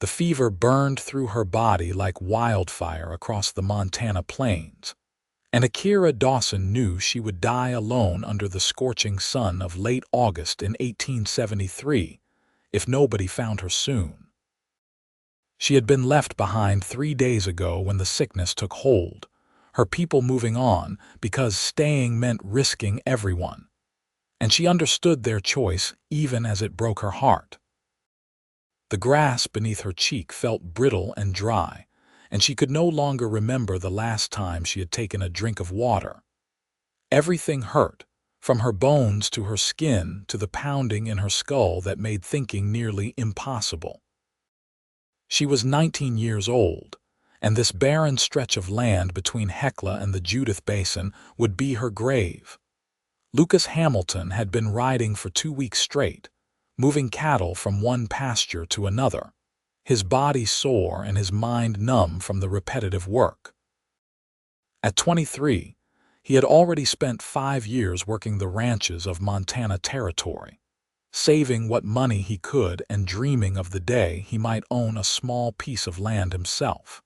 The fever burned through her body like wildfire across the Montana plains, and Akira Dawson knew she would die alone under the scorching sun of late August in 1873 if nobody found her soon. She had been left behind 3 days ago when the sickness took hold, her people moving on because staying meant risking everyone, and she understood their choice even as it broke her heart. The grass beneath her cheek felt brittle and dry, and she could no longer remember the last time she had taken a drink of water. Everything hurt, from her bones to her skin to the pounding in her skull that made thinking nearly impossible. She was 19 years old, and this barren stretch of land between Hecla and the Judith Basin would be her grave. Lucas Hamilton had been riding for 2 weeks straight, moving cattle from one pasture to another, his body sore and his mind numb from the repetitive work. At 23, he had already spent 5 years working the ranches of Montana Territory, saving what money he could and dreaming of the day he might own a small piece of land himself.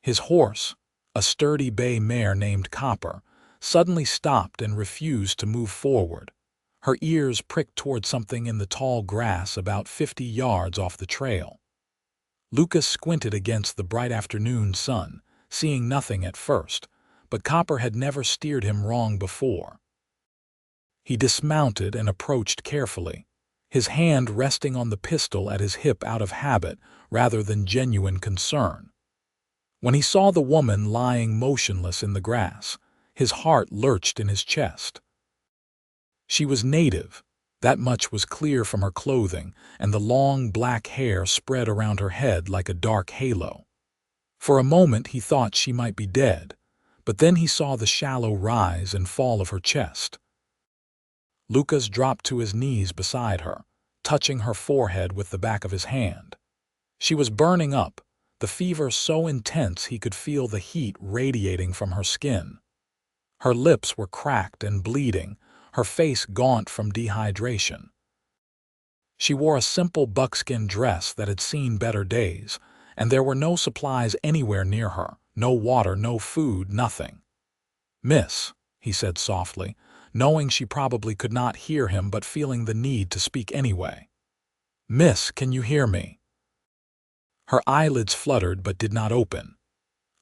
His horse, a sturdy bay mare named Copper, suddenly stopped and refused to move forward, her ears pricked toward something in the tall grass about 50 yards off the trail. Lucas squinted against the bright afternoon sun, seeing nothing at first, but Copper had never steered him wrong before. He dismounted and approached carefully, his hand resting on the pistol at his hip out of habit rather than genuine concern. When he saw the woman lying motionless in the grass, his heart lurched in his chest. She was native, that much was clear from her clothing, and the long black hair spread around her head like a dark halo. For a moment he thought she might be dead, but then he saw the shallow rise and fall of her chest. Lucas dropped to his knees beside her, touching her forehead with the back of his hand. She was burning up, the fever so intense he could feel the heat radiating from her skin. Her lips were cracked and bleeding, her face gaunt from dehydration. She wore a simple buckskin dress that had seen better days, and there were no supplies anywhere near her, no water, no food, nothing. "Miss," he said softly, knowing she probably could not hear him but feeling the need to speak anyway. "Miss, can you hear me?" Her eyelids fluttered but did not open.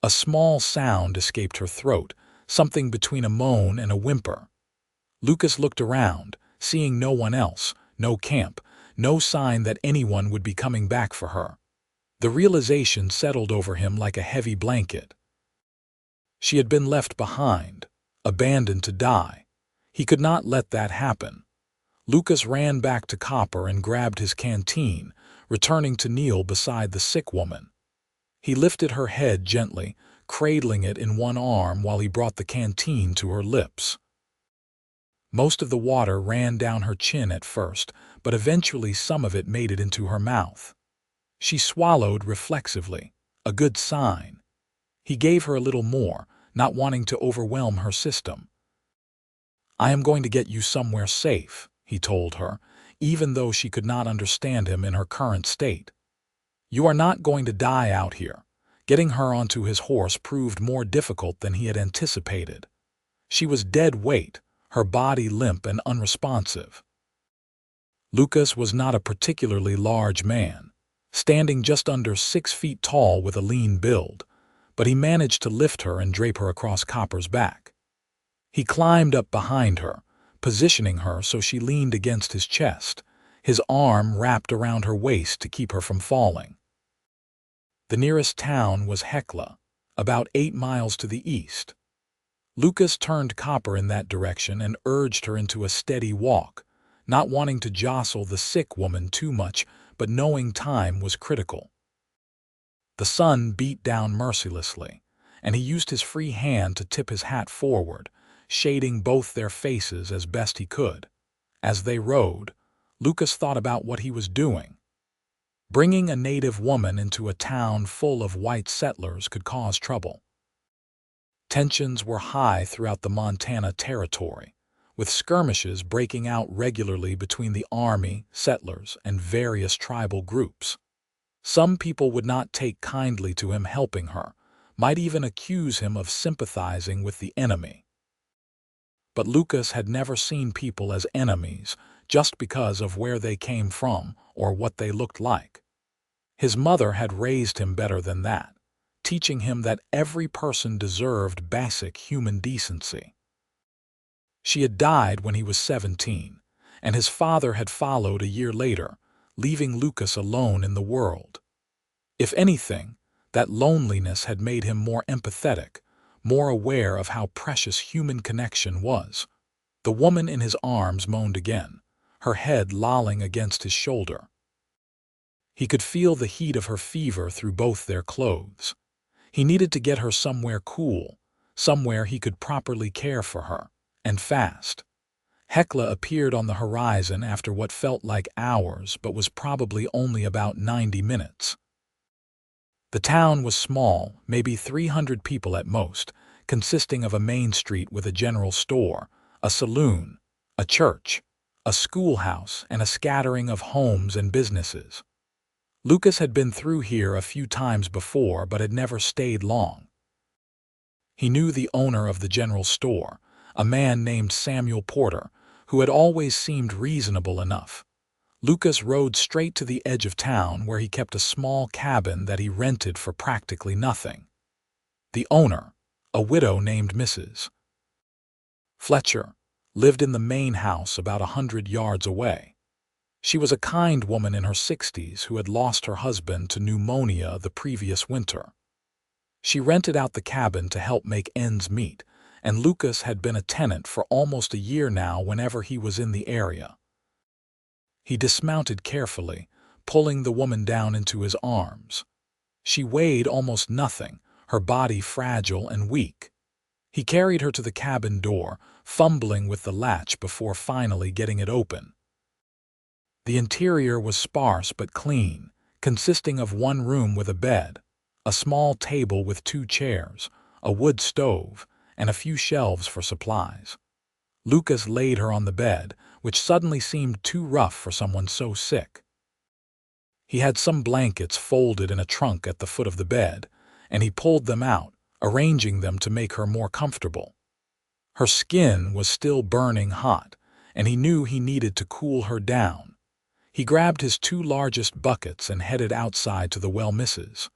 A small sound escaped her throat, something between a moan and a whimper. Lucas looked around, seeing no one else, no camp, no sign that anyone would be coming back for her. The realization settled over him like a heavy blanket. She had been left behind, abandoned to die. He could not let that happen. Lucas ran back to Copper and grabbed his canteen, returning to kneel beside the sick woman. He lifted her head gently, cradling it in one arm while he brought the canteen to her lips. Most of the water ran down her chin at first, but eventually some of it made it into her mouth. She swallowed reflexively, a good sign. He gave her a little more, not wanting to overwhelm her system. "I am going to get you somewhere safe," he told her, even though she could not understand him in her current state. "You are not going to die out here." Getting her onto his horse proved more difficult than he had anticipated. She was dead weight, her body limp and unresponsive. Lucas was not a particularly large man, standing just under 6 feet tall with a lean build, but he managed to lift her and drape her across Copper's back. He climbed up behind her, positioning her so she leaned against his chest, his arm wrapped around her waist to keep her from falling. The nearest town was Hecla, about 8 miles to the east. Lucas turned Copper in that direction and urged her into a steady walk, not wanting to jostle the sick woman too much, but knowing time was critical. The sun beat down mercilessly, and he used his free hand to tip his hat forward, shading both their faces as best he could. As they rode, Lucas thought about what he was doing. Bringing a native woman into a town full of white settlers could cause trouble. Tensions were high throughout the Montana Territory, with skirmishes breaking out regularly between the army, settlers, and various tribal groups. Some people would not take kindly to him helping her, might even accuse him of sympathizing with the enemy. But Lucas had never seen people as enemies just because of where they came from or what they looked like. His mother had raised him better than that, teaching him that every person deserved basic human decency. She had died when he was 17, and his father had followed a year later, leaving Lucas alone in the world. If anything, that loneliness had made him more empathetic, more aware of how precious human connection was. The woman in his arms moaned again, her head lolling against his shoulder. He could feel the heat of her fever through both their clothes. He needed to get her somewhere cool, somewhere he could properly care for her, and fast. Hecla appeared on the horizon after what felt like hours but was probably only about 90 minutes. The town was small, maybe 300 people at most, consisting of a main street with a general store, a saloon, a church, a schoolhouse, and a scattering of homes and businesses. Lucas had been through here a few times before but had never stayed long. He knew the owner of the general store, a man named Samuel Porter, who had always seemed reasonable enough. Lucas rode straight to the edge of town where he kept a small cabin that he rented for practically nothing. The owner, a widow named Mrs. Fletcher, lived in the main house about 100 yards away. She was a kind woman in her 60s who had lost her husband to pneumonia the previous winter. She rented out the cabin to help make ends meet, and Lucas had been a tenant for almost a year now whenever he was in the area. He dismounted carefully, pulling the woman down into his arms. She weighed almost nothing, her body fragile and weak. He carried her to the cabin door, fumbling with the latch before finally getting it open. The interior was sparse but clean, consisting of one room with a bed, a small table with 2 chairs, a wood stove, and a few shelves for supplies. Lucas laid her on the bed, which suddenly seemed too rough for someone so sick. He had some blankets folded in a trunk at the foot of the bed, and he pulled them out, arranging them to make her more comfortable. Her skin was still burning hot, and he knew he needed to cool her down. He grabbed his 2 largest buckets and headed outside to the well Mrs.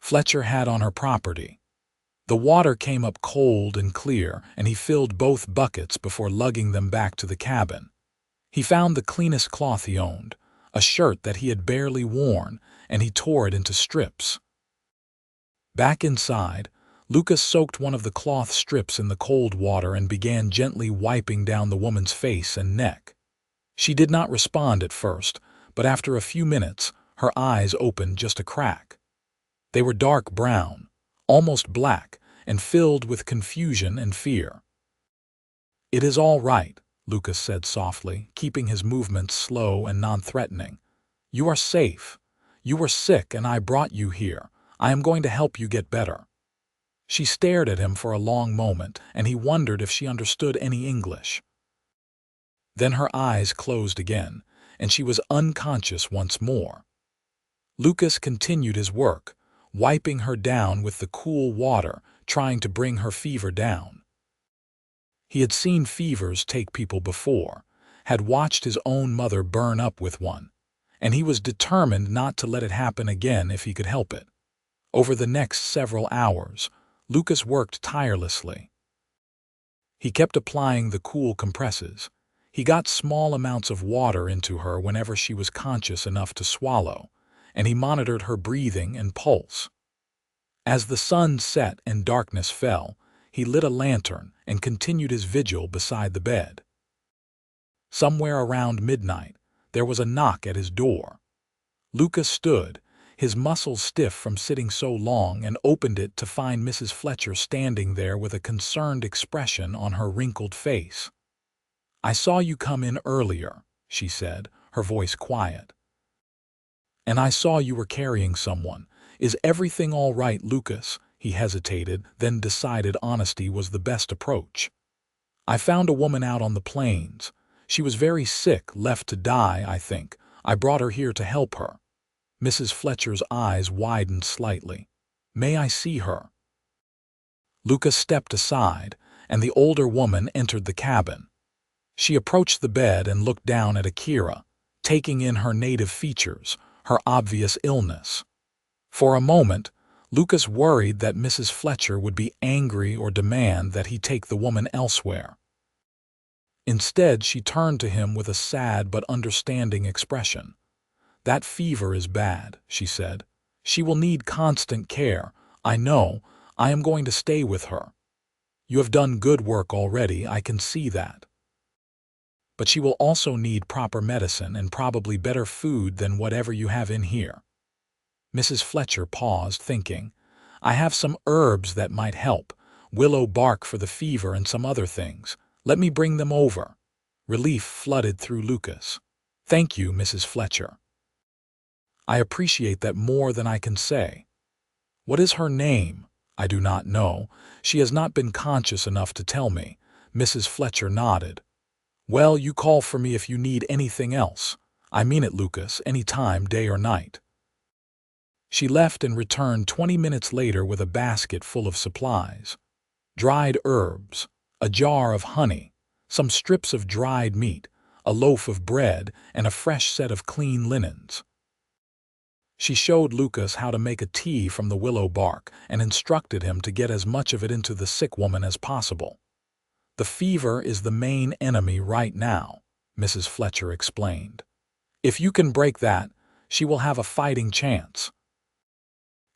Fletcher had on her property. The water came up cold and clear, and he filled both buckets before lugging them back to the cabin. He found the cleanest cloth he owned, a shirt that he had barely worn, and he tore it into strips. Back inside, Lucas soaked one of the cloth strips in the cold water and began gently wiping down the woman's face and neck. She did not respond at first, but after a few minutes, her eyes opened just a crack. They were dark brown, almost black, and filled with confusion and fear. "It is all right," Lucas said softly, keeping his movements slow and non-threatening. "You are safe. You were sick and I brought you here. I am going to help you get better." She stared at him for a long moment, and he wondered if she understood any English. Then her eyes closed again, and she was unconscious once more. Lucas continued his work, wiping her down with the cool water, trying to bring her fever down. He had seen fevers take people before, had watched his own mother burn up with one, and he was determined not to let it happen again if he could help it. Over the next several hours, Lucas worked tirelessly. He kept applying the cool compresses. He got small amounts of water into her whenever she was conscious enough to swallow, and he monitored her breathing and pulse. As the sun set and darkness fell, he lit a lantern and continued his vigil beside the bed. Somewhere around midnight, there was a knock at his door. Lucas stood, his muscles stiff from sitting so long, and opened it to find Mrs. Fletcher standing there with a concerned expression on her wrinkled face. "I saw you come in earlier," she said, her voice quiet. "And I saw you were carrying someone. Is everything all right, Lucas?" He hesitated, then decided honesty was the best approach. "I found a woman out on the plains. She was very sick, left to die, I think. I brought her here to help her." Mrs. Fletcher's eyes widened slightly. "May I see her?" Lucas stepped aside, and the older woman entered the cabin. She approached the bed and looked down at Akira, taking in her native features, her obvious illness. For a moment, Lucas worried that Mrs. Fletcher would be angry or demand that he take the woman elsewhere. Instead, she turned to him with a sad but understanding expression. "That fever is bad," she said. "She will need constant care. I know. I am going to stay with her. You have done good work already, I can see that. But she will also need proper medicine and probably better food than whatever you have in here." Mrs. Fletcher paused, thinking. "I have some herbs that might help, willow bark for the fever and some other things. Let me bring them over." Relief flooded through Lucas. "Thank you, Mrs. Fletcher. I appreciate that more than I can say." "What is her name?" "I do not know. She has not been conscious enough to tell me." Mrs. Fletcher nodded. "Well, you call for me if you need anything else. I mean it, Lucas, any time, day or night." She left and returned 20 minutes later with a basket full of supplies. Dried herbs, a jar of honey, some strips of dried meat, a loaf of bread, and a fresh set of clean linens. She showed Lucas how to make a tea from the willow bark and instructed him to get as much of it into the sick woman as possible. "The fever is the main enemy right now," Mrs. Fletcher explained. "If you can break that, she will have a fighting chance.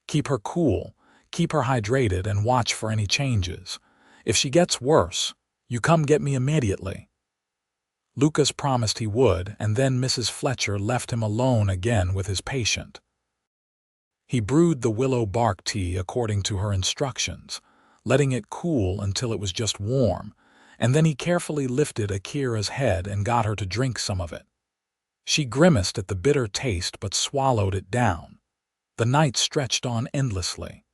Keep her cool, keep her hydrated, and watch for any changes. If she gets worse, you come get me immediately." Lucas promised he would, and then Mrs. Fletcher left him alone again with his patient. He brewed the willow bark tea according to her instructions, letting it cool until it was just warm, and then he carefully lifted Akira's head and got her to drink some of it. She grimaced at the bitter taste but swallowed it down. The night stretched on endlessly.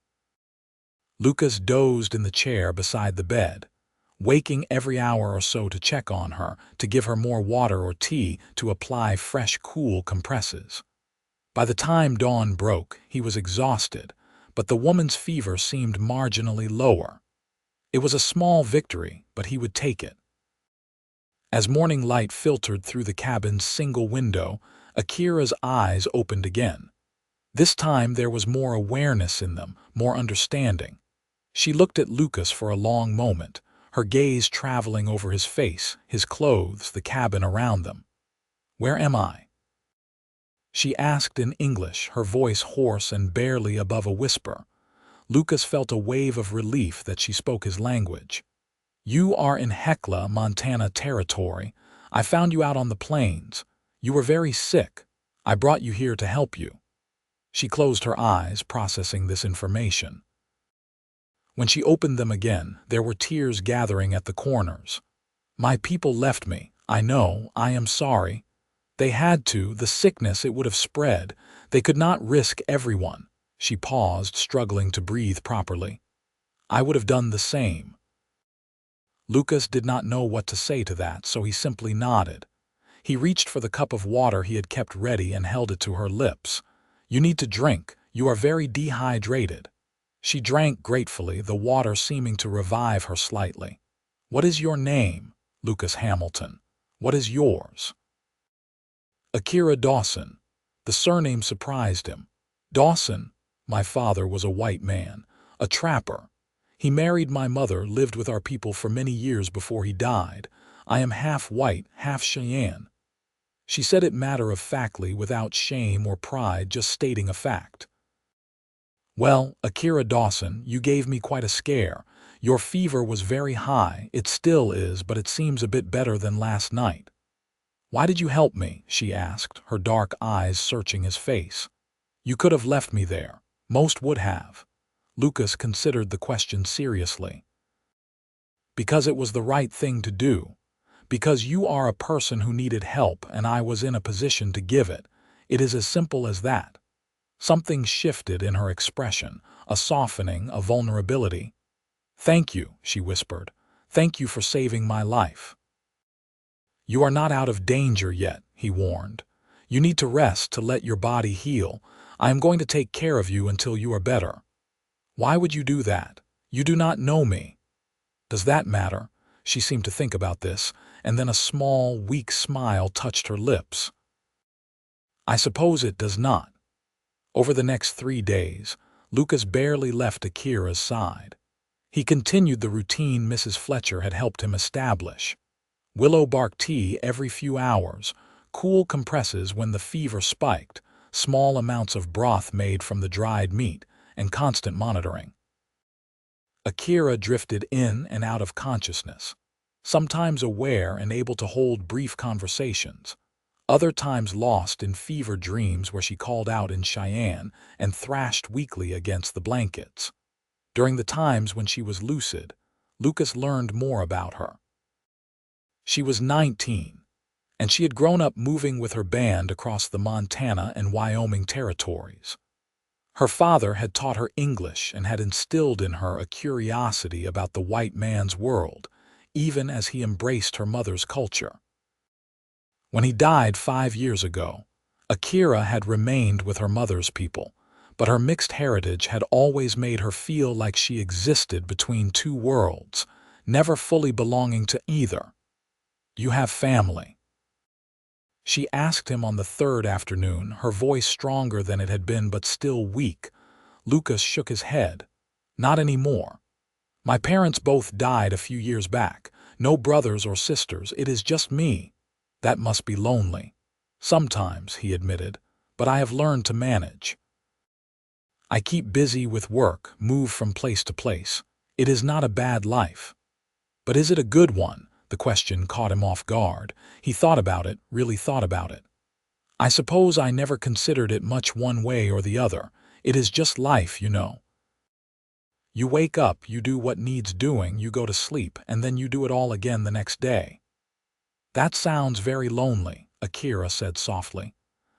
Lucas dozed in the chair beside the bed, waking every hour or so to check on her, to give her more water or tea, to apply fresh, cool compresses. By the time dawn broke, he was exhausted, but the woman's fever seemed marginally lower. It was a small victory, but he would take it. As morning light filtered through the cabin's single window, Akira's eyes opened again. This time there was more awareness in them, more understanding. She looked at Lucas for a long moment, her gaze traveling over his face, his clothes, the cabin around them. "Where am I?" she asked in English, her voice hoarse and barely above a whisper. Lucas felt a wave of relief that she spoke his language. "You are in Hecla, Montana territory. I found you out on the plains. You were very sick. I brought you here to help you." She closed her eyes, processing this information. When she opened them again, there were tears gathering at the corners. "My people left me. I know. I am sorry. They had to. The sickness, it would have spread. They could not risk everyone." She paused, struggling to breathe properly. "I would have done the same." Lucas did not know what to say to that, so he simply nodded. He reached for the cup of water he had kept ready and held it to her lips. "You need to drink. You are very dehydrated." She drank gratefully, the water seeming to revive her slightly. "What is your name?" "Lucas Hamilton." "What is yours?" "Akira Dawson." The surname surprised him. "Dawson? My father was a white man, a trapper. He married my mother, lived with our people for many years before he died. I am half white, half Cheyenne." She said it matter-of-factly, without shame or pride, just stating a fact. "Well, Akira Dawson, you gave me quite a scare. Your fever was very high. It still is, but it seems a bit better than last night." "Why did you help me?" she asked, her dark eyes searching his face. "You could have left me there. Most would have." Lucas considered the question seriously. "Because it was the right thing to do. Because you are a person who needed help and I was in a position to give it. It is as simple as that." Something shifted in her expression, a softening, a vulnerability. "Thank you," she whispered. "Thank you for saving my life." "You are not out of danger yet," he warned. "You need to rest, to let your body heal. I am going to take care of you until you are better. Why would you do that? You do not know me. Does that matter? She seemed to think about this, and then a small, weak smile touched her lips. I suppose it does not. Over the next 3 days, Lucas barely left Akira's side. He continued the routine Mrs. Fletcher had helped him establish. Willow bark tea every few hours, cool compresses when the fever spiked, small amounts of broth made from the dried meat, and constant monitoring. Akira drifted in and out of consciousness, sometimes aware and able to hold brief conversations, other times lost in fever dreams where she called out in Cheyenne and thrashed weakly against the blankets. During the times when she was lucid, Lucas learned more about her. She was 19, and she had grown up moving with her band across the Montana and Wyoming territories. Her father had taught her English and had instilled in her a curiosity about the white man's world, even as he embraced her mother's culture. When he died 5 years ago, Akira had remained with her mother's people, but her mixed heritage had always made her feel like she existed between two worlds, never fully belonging to either. You have family? She asked him on the third afternoon, her voice stronger than it had been but still weak. Lucas shook his head. Not anymore. My parents both died a few years back. No brothers or sisters, it is just me. That must be lonely. Sometimes, he admitted, but I have learned to manage. I keep busy with work, move from place to place. It is not a bad life. But is it a good one? The question caught him off guard. He thought about it, really thought about it. I suppose I never considered it much one way or the other. It is just life, you know. You wake up, you do what needs doing, you go to sleep, and then you do it all again the next day. That sounds very lonely, Akira said softly.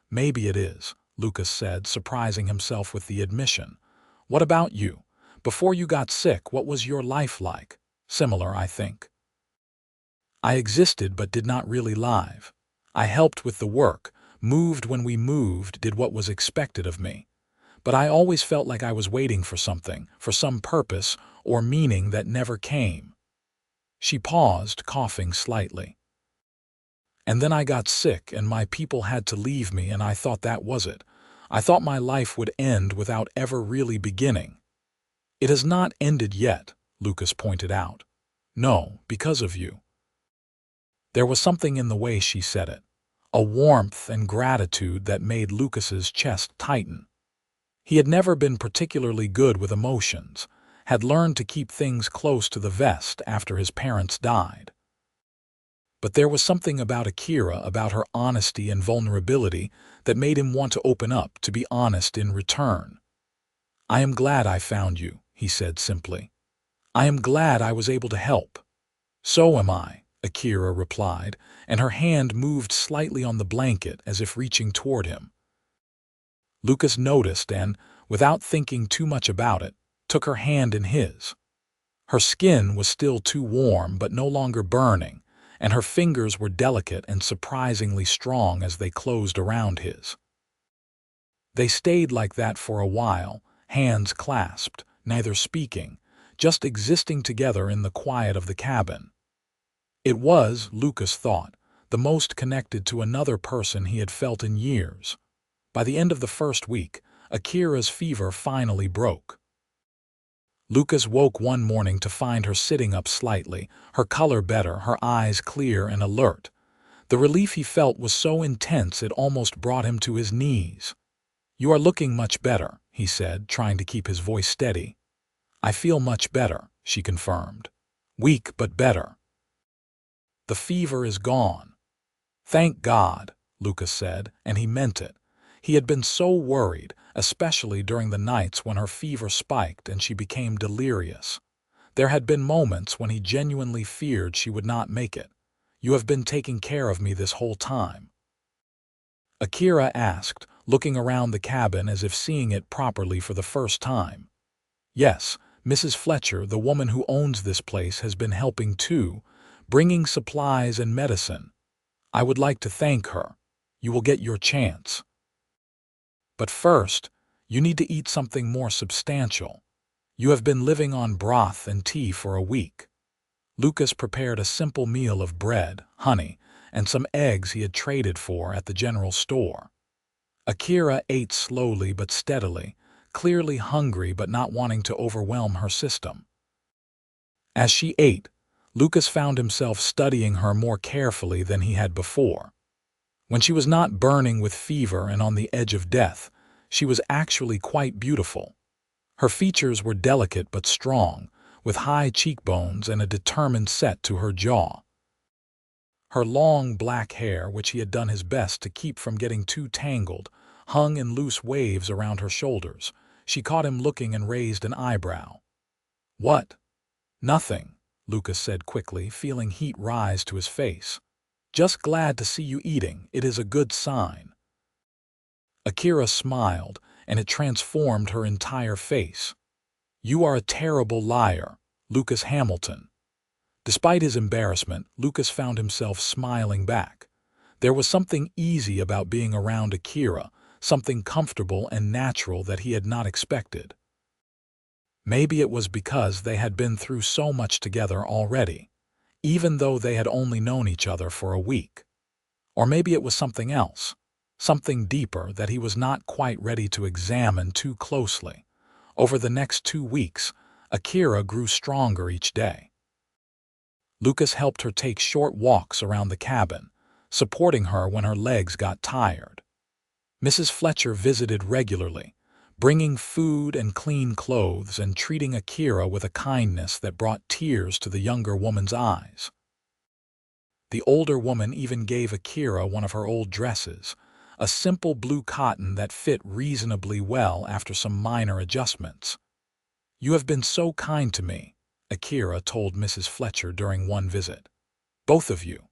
Maybe it is, Lucas said, surprising himself with the admission. What about you? Before you got sick, what was your life like? Similar, I think. I existed but did not really live. I helped with the work, moved when we moved, did what was expected of me. But I always felt like I was waiting for something, for some purpose or meaning that never came. She paused, coughing slightly. And then I got sick and my people had to leave me and I thought that was it. I thought my life would end without ever really beginning. It has not ended yet, Lucas pointed out. No, because of you. There was something in the way she said it, a warmth and gratitude that made Lucas's chest tighten. He had never been particularly good with emotions, had learned to keep things close to the vest after his parents died. But there was something about Akira, about her honesty and vulnerability, that made him want to open up, to be honest in return. I am glad I found you, he said simply. I am glad I was able to help. So am I, Akira replied, and her hand moved slightly on the blanket as if reaching toward him. Lucas noticed and, without thinking too much about it, took her hand in his. Her skin was still too warm but no longer burning, and her fingers were delicate and surprisingly strong as they closed around his. They stayed like that for a while, hands clasped, neither speaking, just existing together in the quiet of the cabin. It was, Lucas thought, the most connected to another person he had felt in years. By the end of the first week, Akira's fever finally broke. Lucas woke one morning to find her sitting up slightly, her color better, her eyes clear and alert. The relief he felt was so intense it almost brought him to his knees. You are looking much better, he said, trying to keep his voice steady. I feel much better, she confirmed. Weak but better. The fever is gone. Thank God, Lucas said, and he meant it. He had been so worried, especially during the nights when her fever spiked and she became delirious. There had been moments when he genuinely feared she would not make it. You have been taking care of me this whole time. Akira asked, looking around the cabin as if seeing it properly for the first time. Yes, Mrs. Fletcher, the woman who owns this place, has been helping too, bringing supplies and medicine. I would like to thank her. You will get your chance. But first, You need to eat something more substantial. You have been living on broth and tea for a week." Lucas prepared a simple meal of bread, honey, and some eggs he had traded for at the general store. Akira ate slowly but steadily, clearly hungry but not wanting to overwhelm her system. As she ate, Lucas found himself studying her more carefully than he had before. When she was not burning with fever and on the edge of death, she was actually quite beautiful. Her features were delicate but strong, with high cheekbones and a determined set to her jaw. Her long black hair, which he had done his best to keep from getting too tangled, hung in loose waves around her shoulders. She caught him looking and raised an eyebrow. "What?" "Nothing," Lucas said quickly, feeling heat rise to his face. "Just glad to see you eating. It is a good sign." Akira smiled, and it transformed her entire face. "You are a terrible liar, Lucas Hamilton." Despite his embarrassment, Lucas found himself smiling back. There was something easy about being around Akira, something comfortable and natural that he had not expected. Maybe it was because they had been through so much together already, even though they had only known each other for a week. Or maybe it was something else, something deeper that he was not quite ready to examine too closely. Over the next 2 weeks, Akira grew stronger each day. Lucas helped her take short walks around the cabin, supporting her when her legs got tired. Mrs. Fletcher visited regularly, bringing food and clean clothes and treating Akira with a kindness that brought tears to the younger woman's eyes. The older woman even gave Akira one of her old dresses, a simple blue cotton that fit reasonably well after some minor adjustments. "You have been so kind to me," Akira told Mrs. Fletcher during one visit. "Both of you.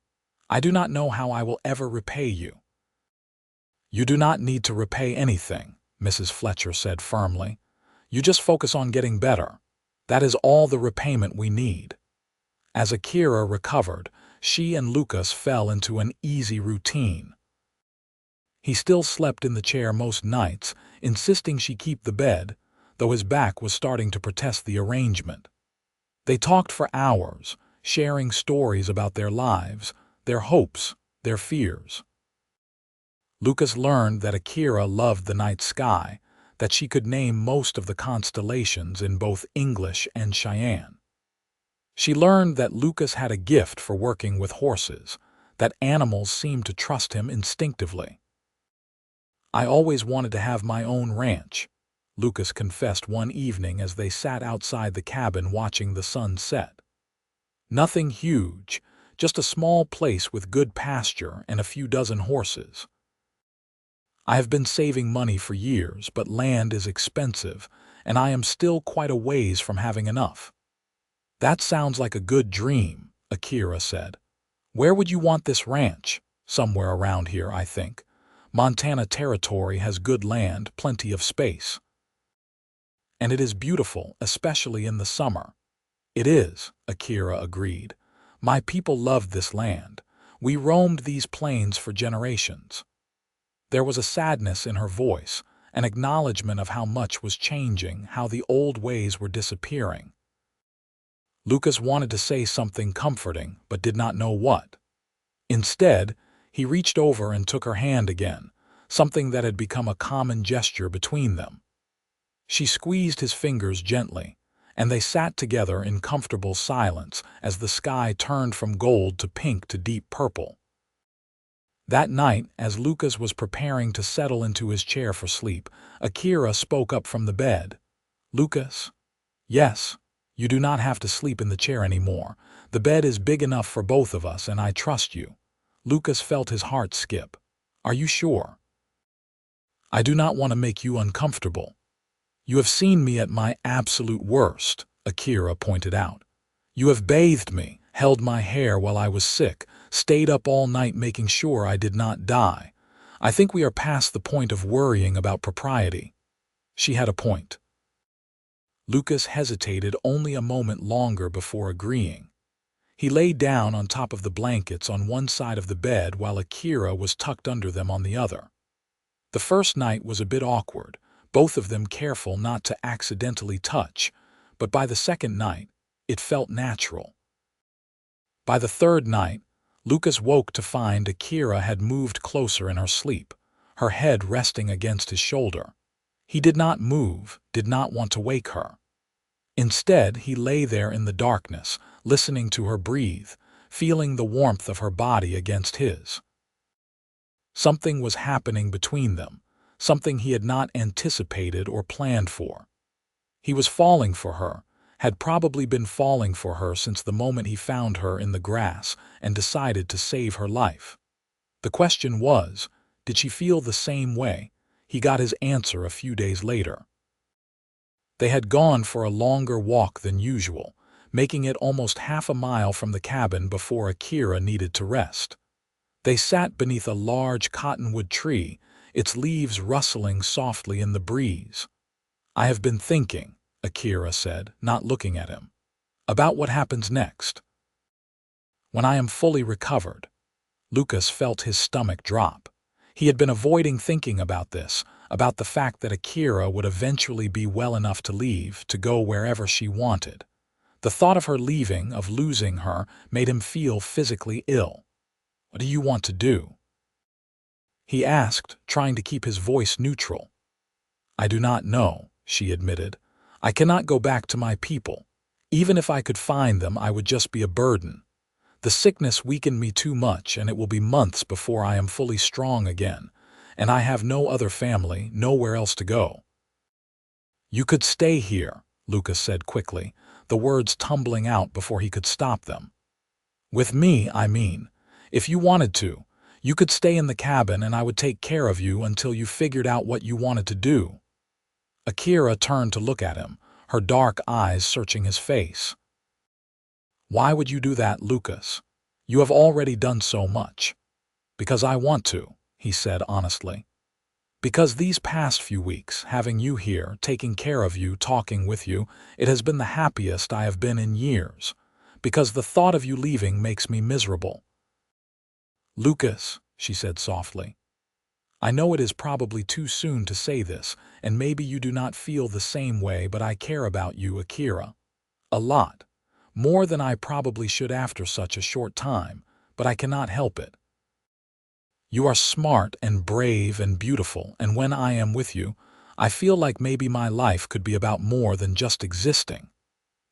I do not know how I will ever repay you." "You do not need to repay anything," Mrs. Fletcher said firmly. "You just focus on getting better. That is all the repayment we need." As Akira recovered, she and Lucas fell into an easy routine. He still slept in the chair most nights, insisting she keep the bed, though his back was starting to protest the arrangement. They talked for hours, sharing stories about their lives, their hopes, their fears. Lucas learned that Akira loved the night sky, that she could name most of the constellations in both English and Cheyenne. She learned that Lucas had a gift for working with horses, that animals seemed to trust him instinctively. "I always wanted to have my own ranch," Lucas confessed one evening as they sat outside the cabin watching the sun set. "Nothing huge, just a small place with good pasture and a few dozen horses. I have been saving money for years, but land is expensive, and I am still quite a ways from having enough." "That sounds like a good dream," Akira said. "Where would you want this ranch?" "Somewhere around here, I think. Montana Territory has good land, plenty of space. And it is beautiful, especially in the summer." "It is," Akira agreed. "My people loved this land. We roamed these plains for generations." There was a sadness in her voice, an acknowledgement of how much was changing, how the old ways were disappearing. Lucas wanted to say something comforting, but did not know what. Instead, he reached over and took her hand again, something that had become a common gesture between them. She squeezed his fingers gently, and they sat together in comfortable silence as the sky turned from gold to pink to deep purple. That night, as Lucas was preparing to settle into his chair for sleep, Akira spoke up from the bed. "Lucas?" "Yes, you do not have to sleep in the chair anymore. The bed is big enough for both of us, and I trust you." Lucas felt his heart skip. "Are you sure?" "I do not want to make you uncomfortable." "You have seen me at my absolute worst," Akira pointed out. "You have bathed me, held my hair while I was sick, stayed up all night making sure I did not die. I think we are past the point of worrying about propriety." She had a point. Lucas hesitated only a moment longer before agreeing. He lay down on top of the blankets on one side of the bed while Akira was tucked under them on the other. The first night was a bit awkward, both of them careful not to accidentally touch, but by the second night, it felt natural. By the third night, Lucas woke to find Akira had moved closer in her sleep, her head resting against his shoulder. He did not move, did not want to wake her. Instead, he lay there in the darkness, listening to her breathe, feeling the warmth of her body against his. Something was happening between them, something he had not anticipated or planned for. He was falling for her, had probably been falling for her since the moment he found her in the grass and decided to save her life. The question was, did she feel the same way? He got his answer a few days later. They had gone for a longer walk than usual, making it almost half a mile from the cabin before Akira needed to rest. They sat beneath a large cottonwood tree, its leaves rustling softly in the breeze. "I have been thinking," Akira said, not looking at him, "about what happens next. When I am fully recovered." Lucas felt his stomach drop. He had been avoiding thinking about this, about the fact that Akira would eventually be well enough to leave, to go wherever she wanted. The thought of her leaving, of losing her, made him feel physically ill. "What do you want to do?" he asked, trying to keep his voice neutral. "I do not know," she admitted. "I cannot go back to my people. Even if I could find them, I would just be a burden. The sickness weakened me too much, and it will be months before I am fully strong again, and I have no other family, nowhere else to go." "You could stay here," Lucas said quickly, the words tumbling out before he could stop them. "With me, I mean. If you wanted to, you could stay in the cabin and I would take care of you until you figured out what you wanted to do." Akira turned to look at him, her dark eyes searching his face. "Why would you do that, Lucas? You have already done so much." "Because I want to," he said honestly. "Because these past few weeks, having you here, taking care of you, talking with you, it has been the happiest I have been in years. Because the thought of you leaving makes me miserable." "Lucas," she said softly, "I know it is probably too soon to say this, and maybe you do not feel the same way, but I care about you, Akira. A lot. More than I probably should after such a short time, but I cannot help it. You are smart and brave and beautiful, and when I am with you, I feel like maybe my life could be about more than just existing.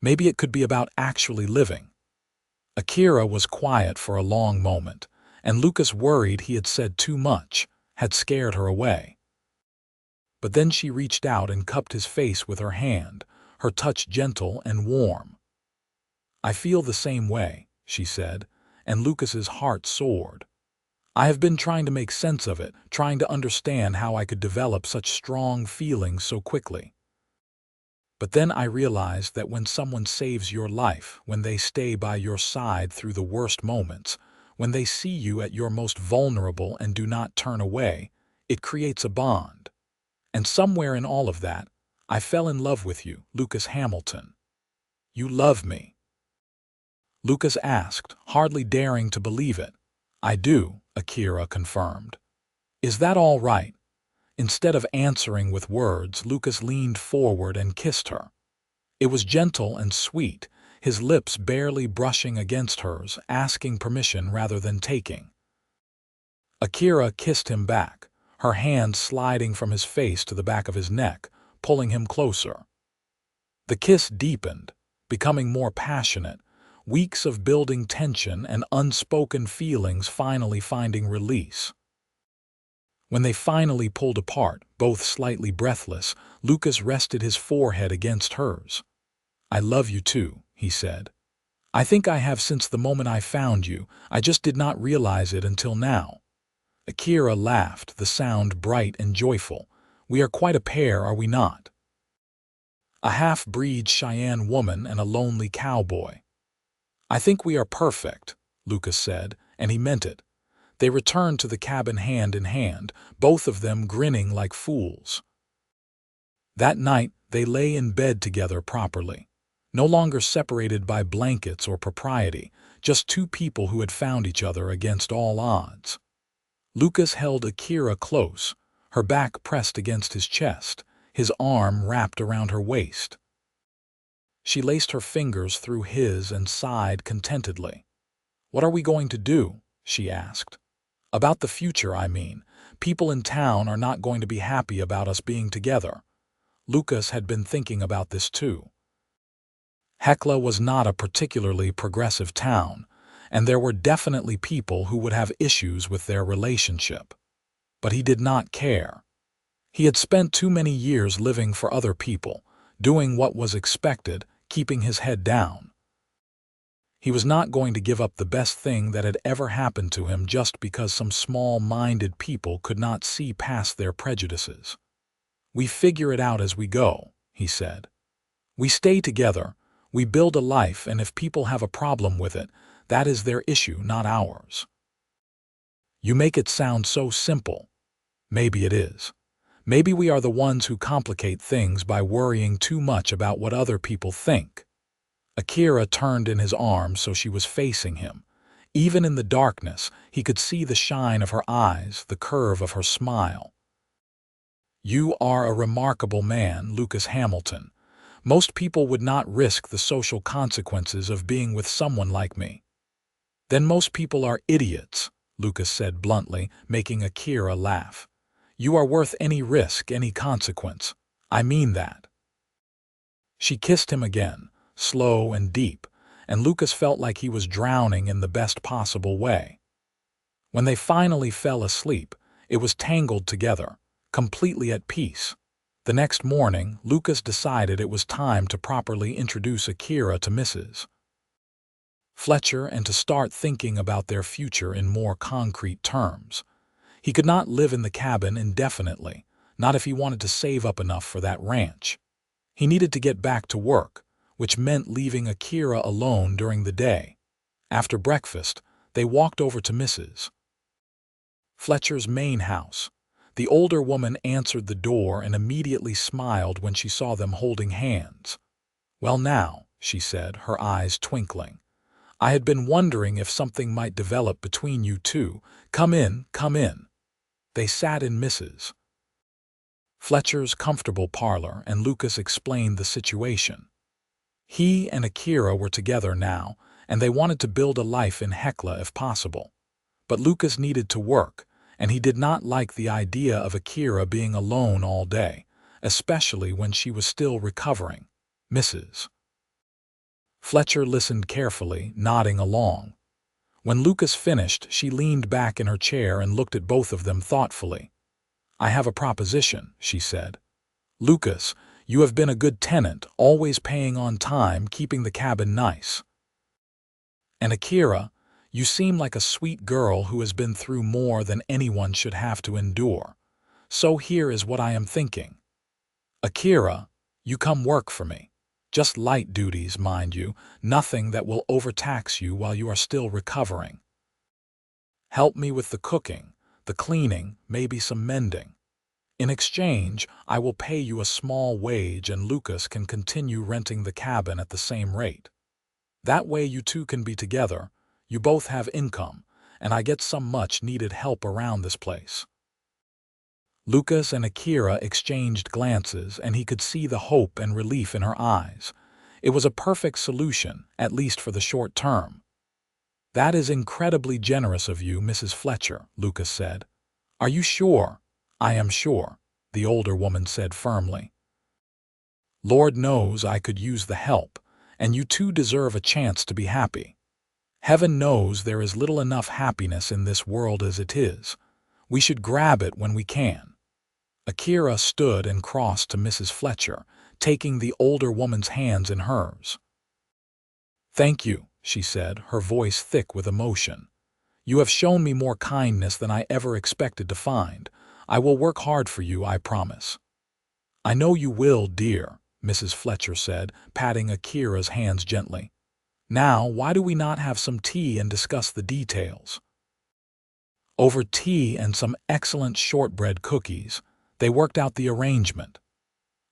Maybe it could be about actually living." Akira was quiet for a long moment, and Lucas worried he had said too much, had scared her away. But then she reached out and cupped his face with her hand, her touch gentle and warm. "I feel the same way," she said, and Lucas's heart soared. "I have been trying to make sense of it, trying to understand how I could develop such strong feelings so quickly. But then I realized that when someone saves your life, when they stay by your side through the worst moments, when they see you at your most vulnerable and do not turn away, it creates a bond. And somewhere in all of that, I fell in love with you, Lucas Hamilton." "You love me?" Lucas asked, hardly daring to believe it. "I do," Akira confirmed. "Is that all right?" Instead of answering with words, Lucas leaned forward and kissed her. It was gentle and sweet, his lips barely brushing against hers, asking permission rather than taking. Akira kissed him back, her hand sliding from his face to the back of his neck, pulling him closer. The kiss deepened, becoming more passionate, weeks of building tension and unspoken feelings finally finding release. When they finally pulled apart, both slightly breathless, Lucas rested his forehead against hers. "I love you too," he said. "I think I have since the moment I found you, I just did not realize it until now." Akira laughed, the sound bright and joyful. "We are quite a pair, are we not? A half-breed Cheyenne woman and a lonely cowboy." "I think we are perfect," Lucas said, and he meant it. They returned to the cabin hand in hand, both of them grinning like fools. That night, they lay in bed together properly, no longer separated by blankets or propriety, just two people who had found each other against all odds. Lucas held Akira close, her back pressed against his chest, his arm wrapped around her waist. She laced her fingers through his and sighed contentedly. "What are we going to do?" she asked. "About the future, I mean. People in town are not going to be happy about us being together." Lucas had been thinking about this too. Hekla was not a particularly progressive town, and there were definitely people who would have issues with their relationship. But he did not care. He had spent too many years living for other people, doing what was expected, keeping his head down. He was not going to give up the best thing that had ever happened to him just because some small-minded people could not see past their prejudices. "We figure it out as we go," he said. "We stay together, we build a life, and if people have a problem with it, that is their issue, not ours." "You make it sound so simple." "Maybe it is. Maybe we are the ones who complicate things by worrying too much about what other people think." Akira turned in his arms so she was facing him. Even in the darkness, he could see the shine of her eyes, the curve of her smile. "You are a remarkable man, Lucas Hamilton. Most people would not risk the social consequences of being with someone like me." "Then most people are idiots," Lucas said bluntly, making Akira laugh. "You are worth any risk, any consequence. I mean that." She kissed him again, slow and deep, and Lucas felt like he was drowning in the best possible way. When they finally fell asleep, it was tangled together, completely at peace. The next morning, Lucas decided it was time to properly introduce Akira to Mrs. Fletcher and to start thinking about their future in more concrete terms. He could not live in the cabin indefinitely, not if he wanted to save up enough for that ranch. He needed to get back to work, which meant leaving Akira alone during the day. After breakfast, they walked over to Mrs. Fletcher's main house. The older woman answered the door and immediately smiled when she saw them holding hands. "Well now," she said, her eyes twinkling. "I had been wondering if something might develop between you two. Come in, come in." They sat in Mrs. Fletcher's comfortable parlor, and Lucas explained the situation. He and Akira were together now, and they wanted to build a life in Hekla if possible. But Lucas needed to work, and he did not like the idea of Akira being alone all day, especially when she was still recovering. Mrs. Fletcher listened carefully, nodding along. When Lucas finished, she leaned back in her chair and looked at both of them thoughtfully. "I have a proposition," she said. "Lucas, you have been a good tenant, always paying on time, keeping the cabin nice. And Akira, you seem like a sweet girl who has been through more than anyone should have to endure. So here is what I am thinking. Akira, you come work for me. Just light duties, mind you, nothing that will overtax you while you are still recovering. Help me with the cooking, the cleaning, maybe some mending. In exchange, I will pay you a small wage and Lucas can continue renting the cabin at the same rate. That way you two can be together, you both have income, and I get some much-needed help around this place." Lucas and Akira exchanged glances, and he could see the hope and relief in her eyes. It was a perfect solution, at least for the short term. "That is incredibly generous of you, Mrs. Fletcher," Lucas said. "Are you sure?" "I am sure," the older woman said firmly. "Lord knows I could use the help, and you two deserve a chance to be happy. Heaven knows there is little enough happiness in this world as it is. We should grab it when we can." Akira stood and crossed to Mrs. Fletcher, taking the older woman's hands in hers. "Thank you," she said, her voice thick with emotion. "You have shown me more kindness than I ever expected to find. I will work hard for you, I promise." "I know you will, dear," Mrs. Fletcher said, patting Akira's hands gently. "Now, why do we not have some tea and discuss the details?" Over tea and some excellent shortbread cookies, they worked out the arrangement.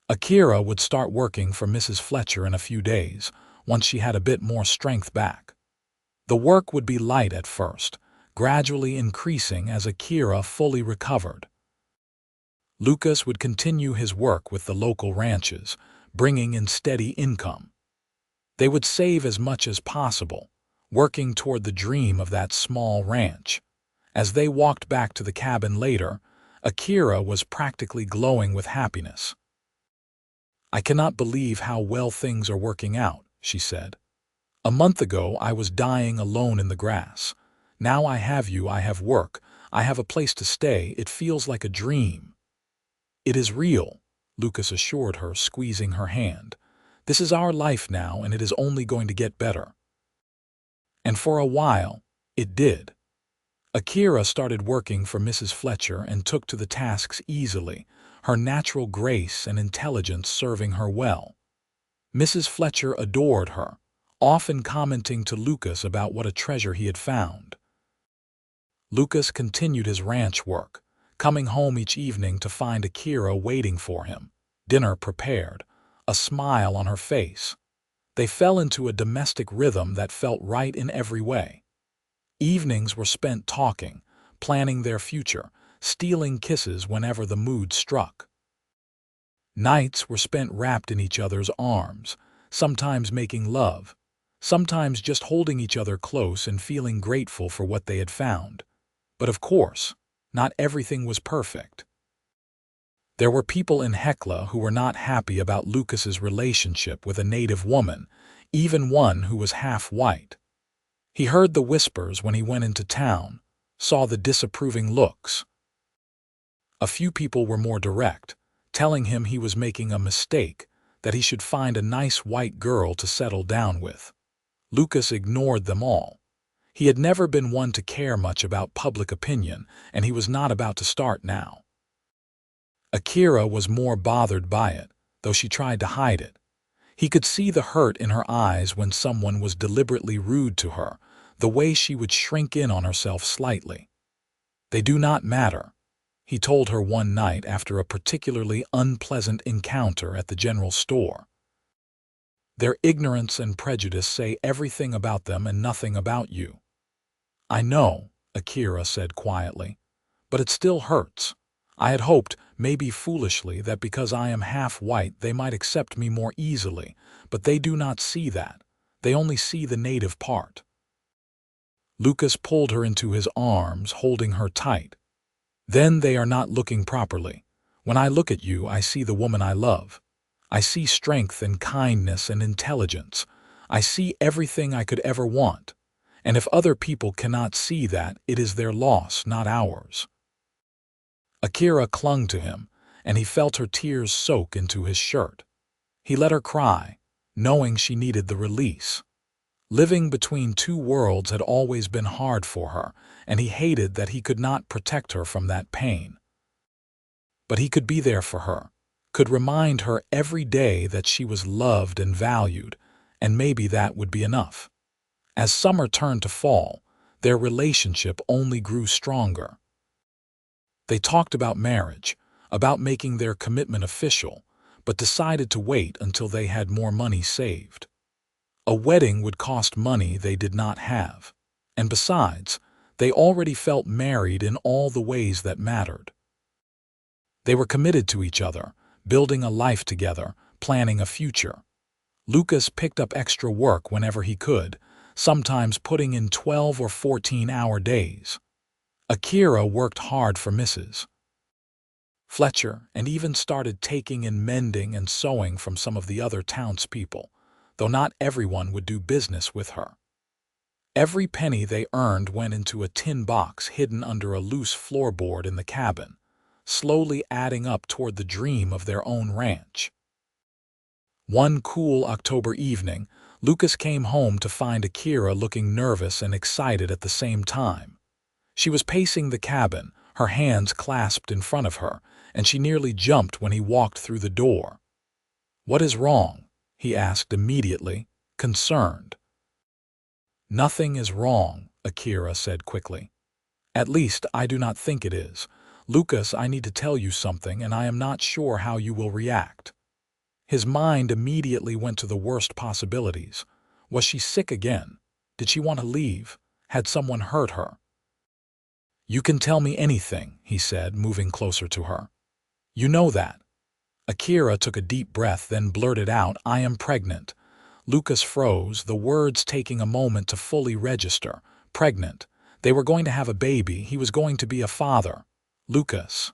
Akira would start working for Mrs. Fletcher in a few days, once she had a bit more strength back. The work would be light at first, gradually increasing as Akira fully recovered. Lucas would continue his work with the local ranches, bringing in steady income. They would save as much as possible, working toward the dream of that small ranch. As they walked back to the cabin later, Akira was practically glowing with happiness. "I cannot believe how well things are working out," she said. "A month ago I was dying alone in the grass. Now I have you, I have work, I have a place to stay. It feels like a dream." "It is real," Lucas assured her, squeezing her hand. "This is our life now, and it is only going to get better." And for a while, it did. Akira started working for Mrs. Fletcher and took to the tasks easily, her natural grace and intelligence serving her well. Mrs. Fletcher adored her, often commenting to Lucas about what a treasure he had found. Lucas continued his ranch work, coming home each evening to find Akira waiting for him, dinner prepared, a smile on her face. They fell into a domestic rhythm that felt right in every way. Evenings were spent talking, planning their future, stealing kisses whenever the mood struck. Nights were spent wrapped in each other's arms, sometimes making love, sometimes just holding each other close and feeling grateful for what they had found. But of course, not everything was perfect. There were people in Hecla who were not happy about Lucas's relationship with a native woman, even one who was half white. He heard the whispers when he went into town, saw the disapproving looks. A few people were more direct, telling him he was making a mistake, that he should find a nice white girl to settle down with. Lucas ignored them all. He had never been one to care much about public opinion, and he was not about to start now. Akira was more bothered by it, though she tried to hide it. He could see the hurt in her eyes when someone was deliberately rude to her, the way she would shrink in on herself slightly. "They do not matter," he told her one night after a particularly unpleasant encounter at the general store. "Their ignorance and prejudice say everything about them and nothing about you." "I know," Akira said quietly, "but it still hurts. I had hoped, maybe foolishly, that because I am half white they might accept me more easily, but they do not see that. They only see the native part." Lucas pulled her into his arms, holding her tight. "Then they are not looking properly. When I look at you, I see the woman I love. I see strength and kindness and intelligence. I see everything I could ever want. And if other people cannot see that, it is their loss, not ours." Akira clung to him, and he felt her tears soak into his shirt. He let her cry, knowing she needed the release. Living between two worlds had always been hard for her, and he hated that he could not protect her from that pain. But he could be there for her, could remind her every day that she was loved and valued, and maybe that would be enough. As summer turned to fall, their relationship only grew stronger. They talked about marriage, about making their commitment official, but decided to wait until they had more money saved. A wedding would cost money they did not have, and besides, they already felt married in all the ways that mattered. They were committed to each other, building a life together, planning a future. Lucas picked up extra work whenever he could, sometimes putting in 12 or 14-hour days. Akira worked hard for Mrs. Fletcher and even started taking in mending and sewing from some of the other townspeople, though not everyone would do business with her. Every penny they earned went into a tin box hidden under a loose floorboard in the cabin, slowly adding up toward the dream of their own ranch. One cool October evening, Lucas came home to find Akira looking nervous and excited at the same time. She was pacing the cabin, her hands clasped in front of her, and she nearly jumped when he walked through the door. "What is wrong?" he asked immediately, concerned. "Nothing is wrong," Akira said quickly. "At least, I do not think it is. Lucas, I need to tell you something, and I am not sure how you will react." His mind immediately went to the worst possibilities. Was she sick again? Did she want to leave? Had someone hurt her? "You can tell me anything," he said, moving closer to her. You know that. Akira took a deep breath, then blurted out, I am pregnant. Lucas froze, the words taking a moment to fully register. Pregnant. They were going to have a baby. He was going to be a father. Lucas.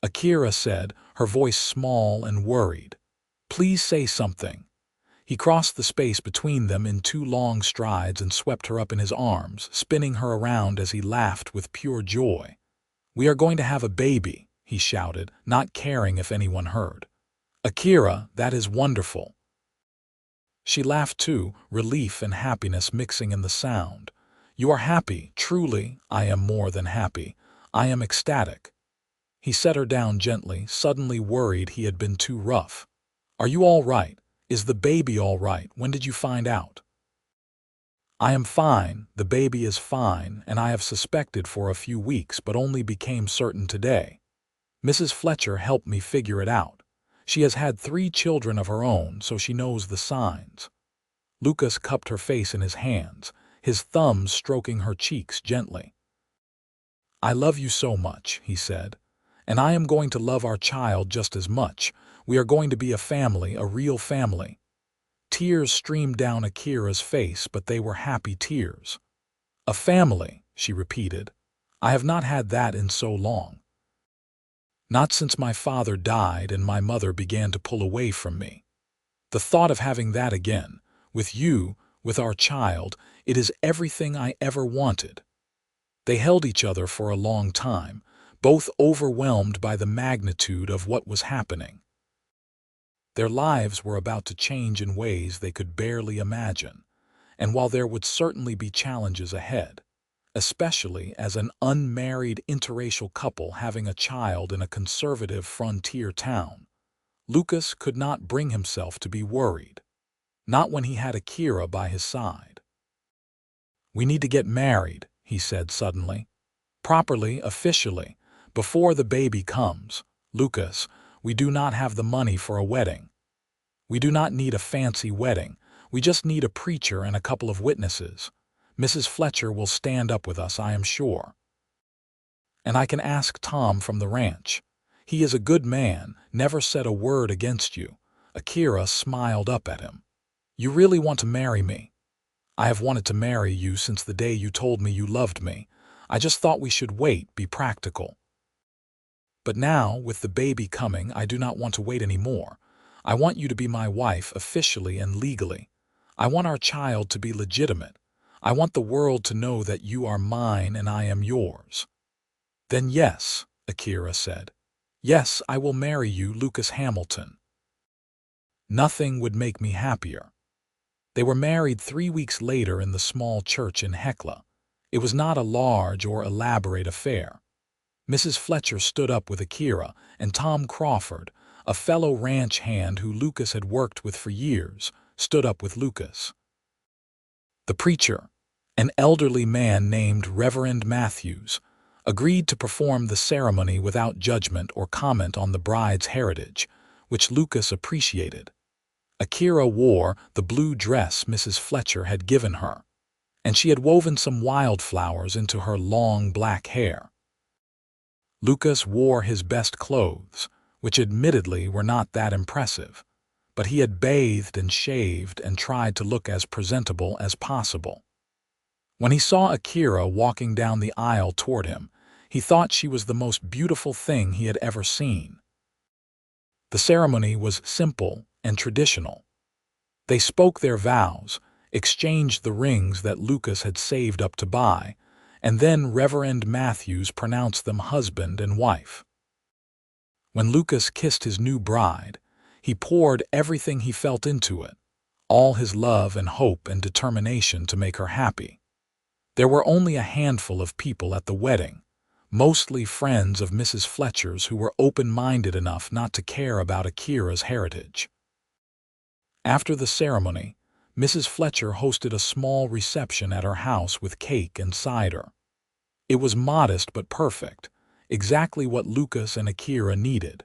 Akira said, her voice small and worried. Please say something. He crossed the space between them in 2 long strides and swept her up in his arms, spinning her around as he laughed with pure joy. We are going to have a baby, he shouted, not caring if anyone heard. Akira, that is wonderful. She laughed too, relief and happiness mixing in the sound. You are happy, truly. I am more than happy. I am ecstatic. He set her down gently, suddenly worried he had been too rough. Are you all right? Is the baby all right? When did you find out? I am fine, the baby is fine, and I have suspected for a few weeks but only became certain today. Mrs. Fletcher helped me figure it out. She has had 3 children of her own, so she knows the signs. Lucas cupped her face in his hands, his thumbs stroking her cheeks gently. I love you so much, he said, and I am going to love our child just as much. We are going to be a family, a real family. Tears streamed down Akira's face, but they were happy tears. A family, she repeated. I have not had that in so long. Not since my father died and my mother began to pull away from me. The thought of having that again, with you, with our child, it is everything I ever wanted. They held each other for a long time, both overwhelmed by the magnitude of what was happening. Their lives were about to change in ways they could barely imagine, and while there would certainly be challenges ahead, especially as an unmarried interracial couple having a child in a conservative frontier town, Lucas could not bring himself to be worried, not when he had Akira by his side. We need to get married, he said suddenly. Properly, officially, before the baby comes. Lucas, we do not have the money for a wedding. We do not need a fancy wedding. We just need a preacher and a couple of witnesses. Mrs. Fletcher will stand up with us, I am sure. And I can ask Tom from the ranch. He is a good man, never said a word against you. Akira smiled up at him. You really want to marry me? I have wanted to marry you since the day you told me you loved me. I just thought we should wait, be practical. But now, with the baby coming, I do not want to wait anymore. I want you to be my wife officially and legally. I want our child to be legitimate. I want the world to know that you are mine and I am yours. Then yes, Akira said. Yes, I will marry you, Lucas Hamilton. Nothing would make me happier. They were married 3 weeks later in the small church in Hecla. It was not a large or elaborate affair. Mrs. Fletcher stood up with Akira, and Tom Crawford, a fellow ranch hand who Lucas had worked with for years, stood up with Lucas. The preacher, an elderly man named Reverend Matthews, agreed to perform the ceremony without judgment or comment on the bride's heritage, which Lucas appreciated. Akira wore the blue dress Mrs. Fletcher had given her, and she had woven some wildflowers into her long black hair. Lucas wore his best clothes, which admittedly were not that impressive, but he had bathed and shaved and tried to look as presentable as possible. When he saw Akira walking down the aisle toward him, he thought she was the most beautiful thing he had ever seen. The ceremony was simple and traditional. They spoke their vows, exchanged the rings that Lucas had saved up to buy, and then Reverend Matthews pronounced them husband and wife. When Lucas kissed his new bride, he poured everything he felt into it, all his love and hope and determination to make her happy. There were only a handful of people at the wedding, mostly friends of Mrs. Fletcher's who were open-minded enough not to care about Akira's heritage. After the ceremony, Mrs. Fletcher hosted a small reception at her house with cake and cider. It was modest but perfect, exactly what Lucas and Akira needed.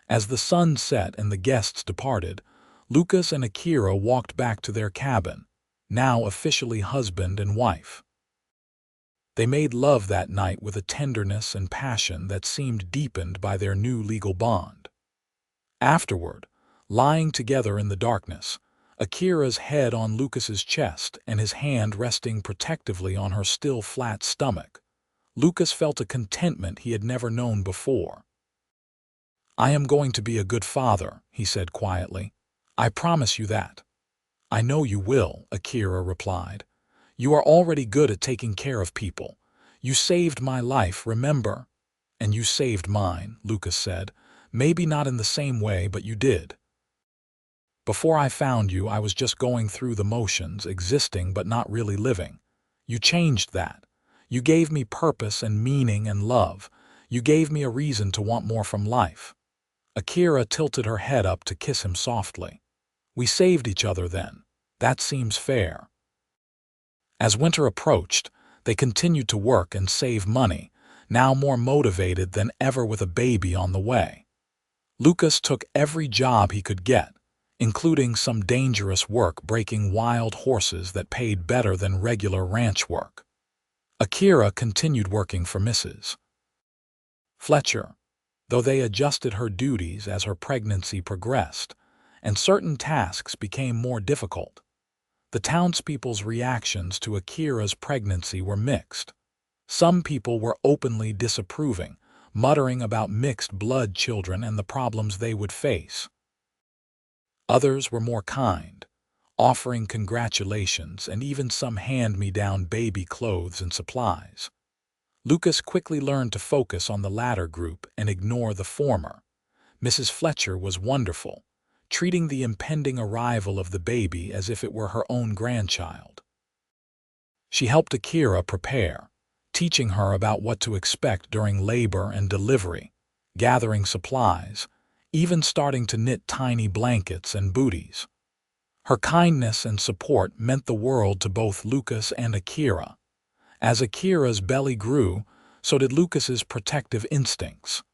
As the sun set and the guests departed, Lucas and Akira walked back to their cabin, now officially husband and wife. They made love that night with a tenderness and passion that seemed deepened by their new legal bond. Afterward, lying together in the darkness, Akira's head on Lucas's chest and his hand resting protectively on her still flat stomach, Lucas felt a contentment he had never known before. "I am going to be a good father," he said quietly. "I promise you that." "I know you will," Akira replied. "You are already good at taking care of people. You saved my life, remember?" "And you saved mine," Lucas said. "Maybe not in the same way, but you did. Before I found you, I was just going through the motions, existing but not really living. You changed that. You gave me purpose and meaning and love. You gave me a reason to want more from life." Akira tilted her head up to kiss him softly. "We saved each other then. That seems fair." As winter approached, they continued to work and save money, now more motivated than ever with a baby on the way. Lucas took every job he could get, including some dangerous work breaking wild horses that paid better than regular ranch work. Akira continued working for Mrs. Fletcher, though they adjusted her duties as her pregnancy progressed, and certain tasks became more difficult. The townspeople's reactions to Akira's pregnancy were mixed. Some people were openly disapproving, muttering about mixed-blood children and the problems they would face. Others were more kind, offering congratulations and even some hand-me-down baby clothes and supplies. Lucas quickly learned to focus on the latter group and ignore the former. Mrs. Fletcher was wonderful, treating the impending arrival of the baby as if it were her own grandchild. She helped Akira prepare, teaching her about what to expect during labor and delivery, gathering supplies, even starting to knit tiny blankets and booties. Her kindness and support meant the world to both Lucas and Akira. As Akira's belly grew, so did Lucas's protective instincts.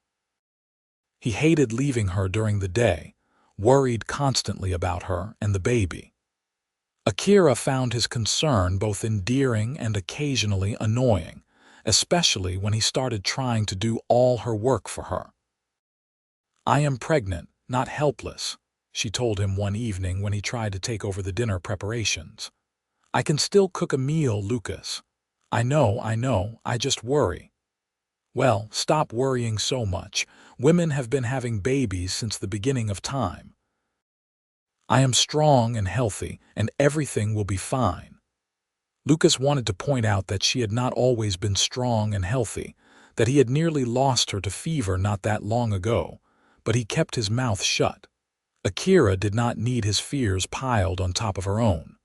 He hated leaving her during the day, worried constantly about her and the baby. Akira found his concern both endearing and occasionally annoying, especially when he started trying to do all her work for her. "I am pregnant, not helpless," she told him one evening when he tried to take over the dinner preparations. "I can still cook a meal, Lucas." I know, I just worry." "Well, stop worrying so much. Women have been having babies since the beginning of time. I am strong and healthy, and everything will be fine." Lucas wanted to point out that she had not always been strong and healthy, that he had nearly lost her to fever not that long ago, but he kept his mouth shut. Akira did not need his fears piled on top of her own.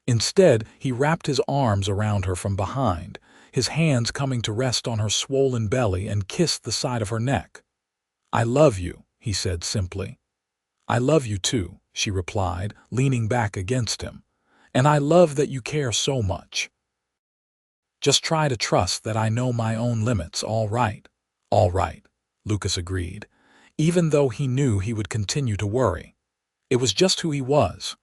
Instead, he wrapped his arms around her from behind, his hands coming to rest on her swollen belly, and kissed the side of her neck. "I love you," he said simply. "I love you too," she replied, leaning back against him. "And I love that you care so much. Just try to trust that I know my own limits, all right?" "All right," Lucas agreed, even though he knew he would continue to worry. It was just who he was.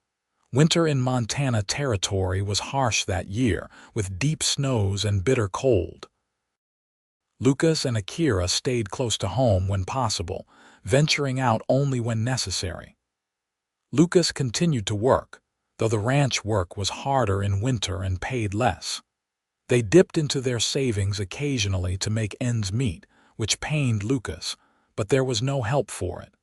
Winter in Montana territory was harsh that year, with deep snows and bitter cold. Lucas and Akira stayed close to home when possible, venturing out only when necessary. Lucas continued to work, though the ranch work was harder in winter and paid less. They dipped into their savings occasionally to make ends meet, which pained Lucas, but there was no help for it.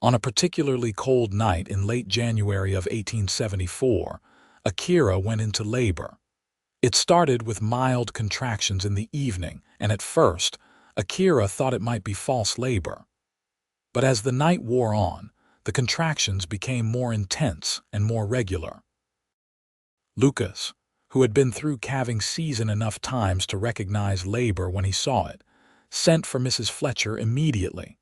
On a particularly cold night in late January of 1874, Akira went into labor. It started with mild contractions in the evening, and at first, Akira thought it might be false labor. But as the night wore on, the contractions became more intense and more regular. Lucas, who had been through calving season enough times to recognize labor when he saw it, sent for Mrs. Fletcher immediately.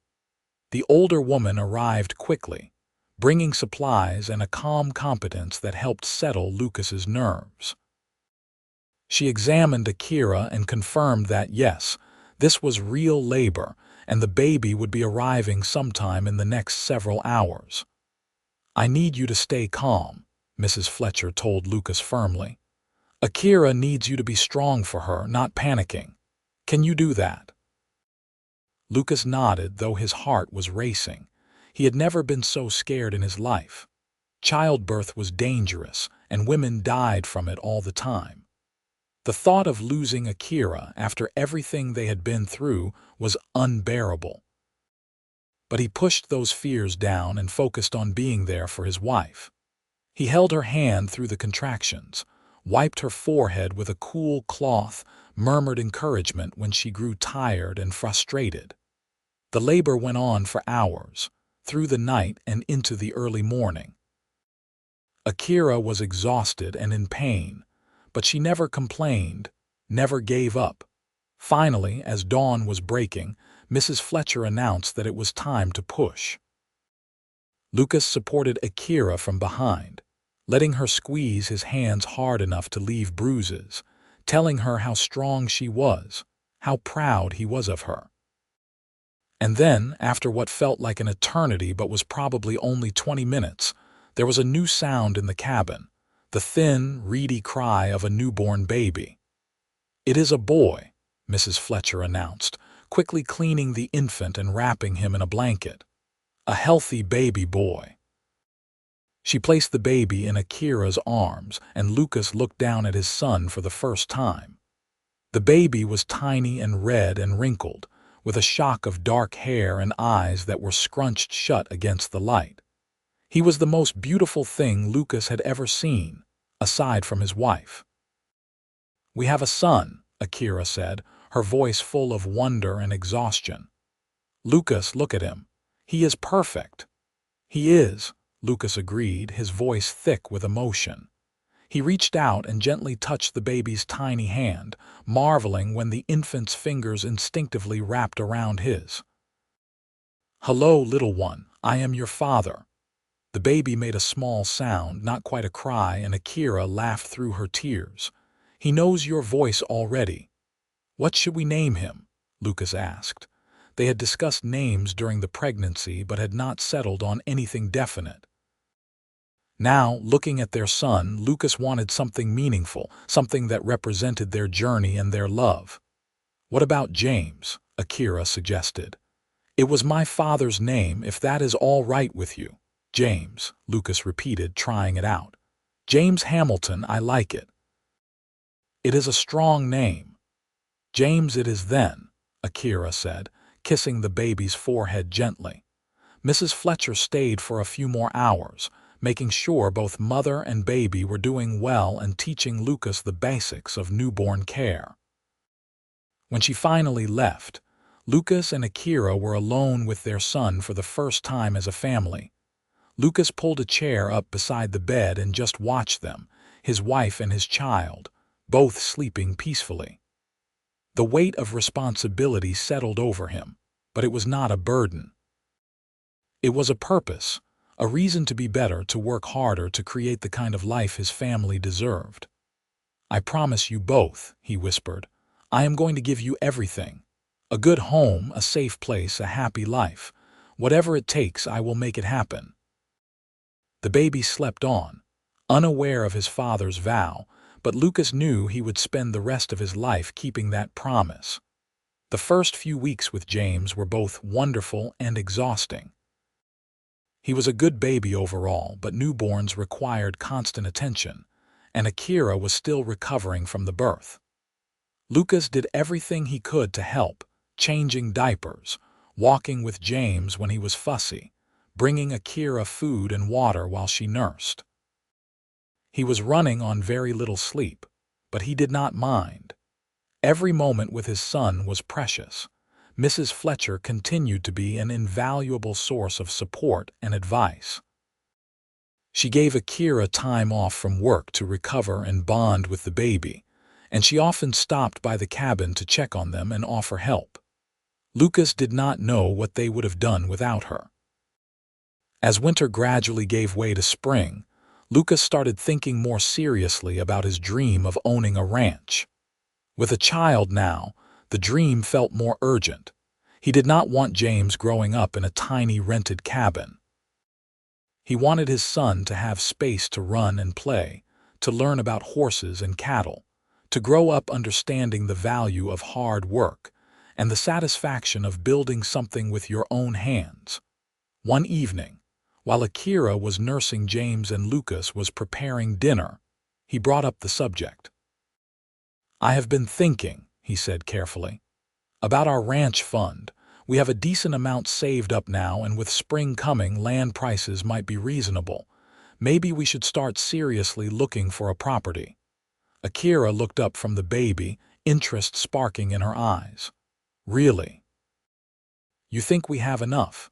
The older woman arrived quickly, bringing supplies and a calm competence that helped settle Lucas's nerves. She examined Akira and confirmed that, yes, this was real labor, and the baby would be arriving sometime in the next several hours. "I need you to stay calm," Mrs. Fletcher told Lucas firmly. Akira needs you to be strong for her, not panicking. Can you do that?" Lucas nodded, though his heart was racing. He had never been so scared in his life. Childbirth was dangerous, and women died from it all the time. The thought of losing Akira after everything they had been through was unbearable. But he pushed those fears down and focused on being there for his wife. He held her hand through the contractions, wiped her forehead with a cool cloth, murmured encouragement when she grew tired and frustrated. The labor went on for hours, through the night and into the early morning. Akira was exhausted and in pain, but she never complained, never gave up. Finally, as dawn was breaking, Mrs. Fletcher announced that it was time to push. Lucas supported Akira from behind, letting her squeeze his hands hard enough to leave bruises, telling her how strong she was, how proud he was of her. And then, after what felt like an eternity but was probably only 20 minutes, there was a new sound in the cabin, the thin, reedy cry of a newborn baby. "It is a boy," Mrs. Fletcher announced, quickly cleaning the infant and wrapping him in a blanket. "A healthy baby boy." She placed the baby in Akira's arms, and Lucas looked down at his son for the first time. The baby was tiny and red and wrinkled, with a shock of dark hair and eyes that were scrunched shut against the light. He was the most beautiful thing Lucas had ever seen, aside from his wife. "We have a son," Akira said, her voice full of wonder and exhaustion. "Lucas, look at him. He is perfect." "He is," Lucas agreed, his voice thick with emotion. He reached out and gently touched the baby's tiny hand, marveling when the infant's fingers instinctively wrapped around his. "Hello, little one, I am your father." The baby made a small sound, not quite a cry, and Akira laughed through her tears. "He knows your voice already." "What should we name him?" Lucas asked. They had discussed names during the pregnancy but had not settled on anything definite. Now, looking at their son, Lucas wanted something meaningful, something that represented their journey and their love. "What about James?" Akira suggested. "It was my father's name, if that is all right with you." "James," Lucas repeated, trying it out. "James Hamilton, I like it." "It is a strong name." "James it is then," Akira said, kissing the baby's forehead gently. Mrs. Fletcher stayed for a few more hours, making sure both mother and baby were doing well and teaching Lucas the basics of newborn care. When she finally left, Lucas and Akira were alone with their son for the first time as a family. Lucas pulled a chair up beside the bed and just watched them, his wife and his child, both sleeping peacefully. The weight of responsibility settled over him, but it was not a burden. It was a purpose, a reason to be better, to work harder, to create the kind of life his family deserved. "I promise you both," he whispered, "I am going to give you everything. A good home, a safe place, a happy life. Whatever it takes, I will make it happen." The baby slept on, unaware of his father's vow, but Lucas knew he would spend the rest of his life keeping that promise. The first few weeks with James were both wonderful and exhausting. He was a good baby overall, but newborns required constant attention, and Akira was still recovering from the birth. Lucas did everything he could to help, changing diapers, walking with James when he was fussy, bringing Akira food and water while she nursed. He was running on very little sleep, but he did not mind. Every moment with his son was precious. Mrs. Fletcher continued to be an invaluable source of support and advice. She gave Akira time off from work to recover and bond with the baby, and she often stopped by the cabin to check on them and offer help. Lucas did not know what they would have done without her. As winter gradually gave way to spring, Lucas started thinking more seriously about his dream of owning a ranch. With a child now, the dream felt more urgent. He did not want James growing up in a tiny rented cabin. He wanted his son to have space to run and play, to learn about horses and cattle, to grow up understanding the value of hard work and the satisfaction of building something with your own hands. One evening, while Akira was nursing James and Lucas was preparing dinner, he brought up the subject. "I have been thinking," he said carefully, "about our ranch fund. We have a decent amount saved up now, and with spring coming, land prices might be reasonable. Maybe we should start seriously looking for a property." Akira looked up from the baby, interest sparking in her eyes. "Really? You think we have enough?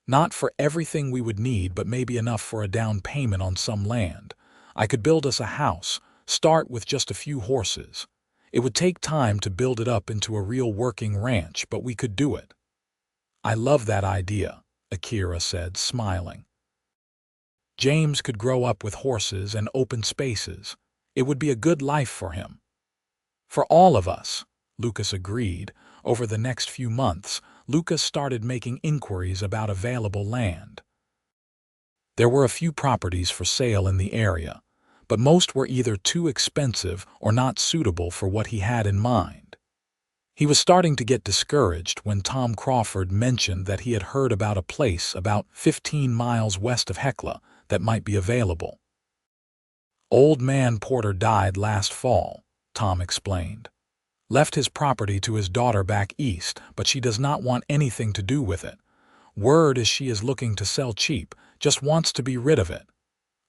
Not for everything we would need, but maybe enough for a down payment on some land. I could build us a house, start with just a few horses. It would take time to build it up into a real working ranch, but we could do it." "I love that idea," Akira said, smiling. "James could grow up with horses and open spaces. It would be a good life for him." "For all of us," Lucas agreed. Over the next few months, Lucas started making inquiries about available land. There were a few properties for sale in the area, but most were either too expensive or not suitable for what he had in mind. He was starting to get discouraged when Tom Crawford mentioned that he had heard about a place about 15 miles west of Hecla that might be available. "Old man Porter died last fall," Tom explained. "Left his property to his daughter back east, but she does not want anything to do with it. Word is she is looking to sell cheap, just wants to be rid of it."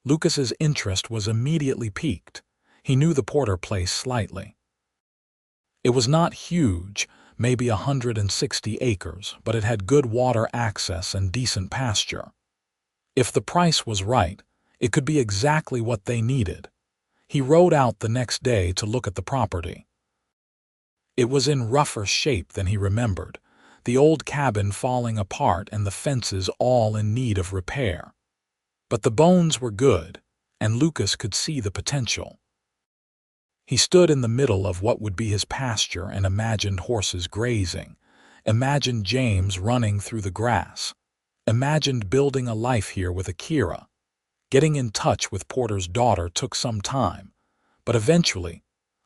Lucas's interest was immediately piqued. He knew the Porter place slightly. It was not huge, maybe 160 acres, but it had good water access and decent pasture. If the price was right, it could be exactly what they needed. He rode out the next day to look at the property. It was in rougher shape than he remembered, the old cabin falling apart and the fences all in need of repair. But the bones were good, and Lucas could see the potential. He stood in the middle of what would be his pasture and imagined horses grazing, imagined James running through the grass, imagined building a life here with Akira. Getting in touch with Porter's daughter took some time, but eventually,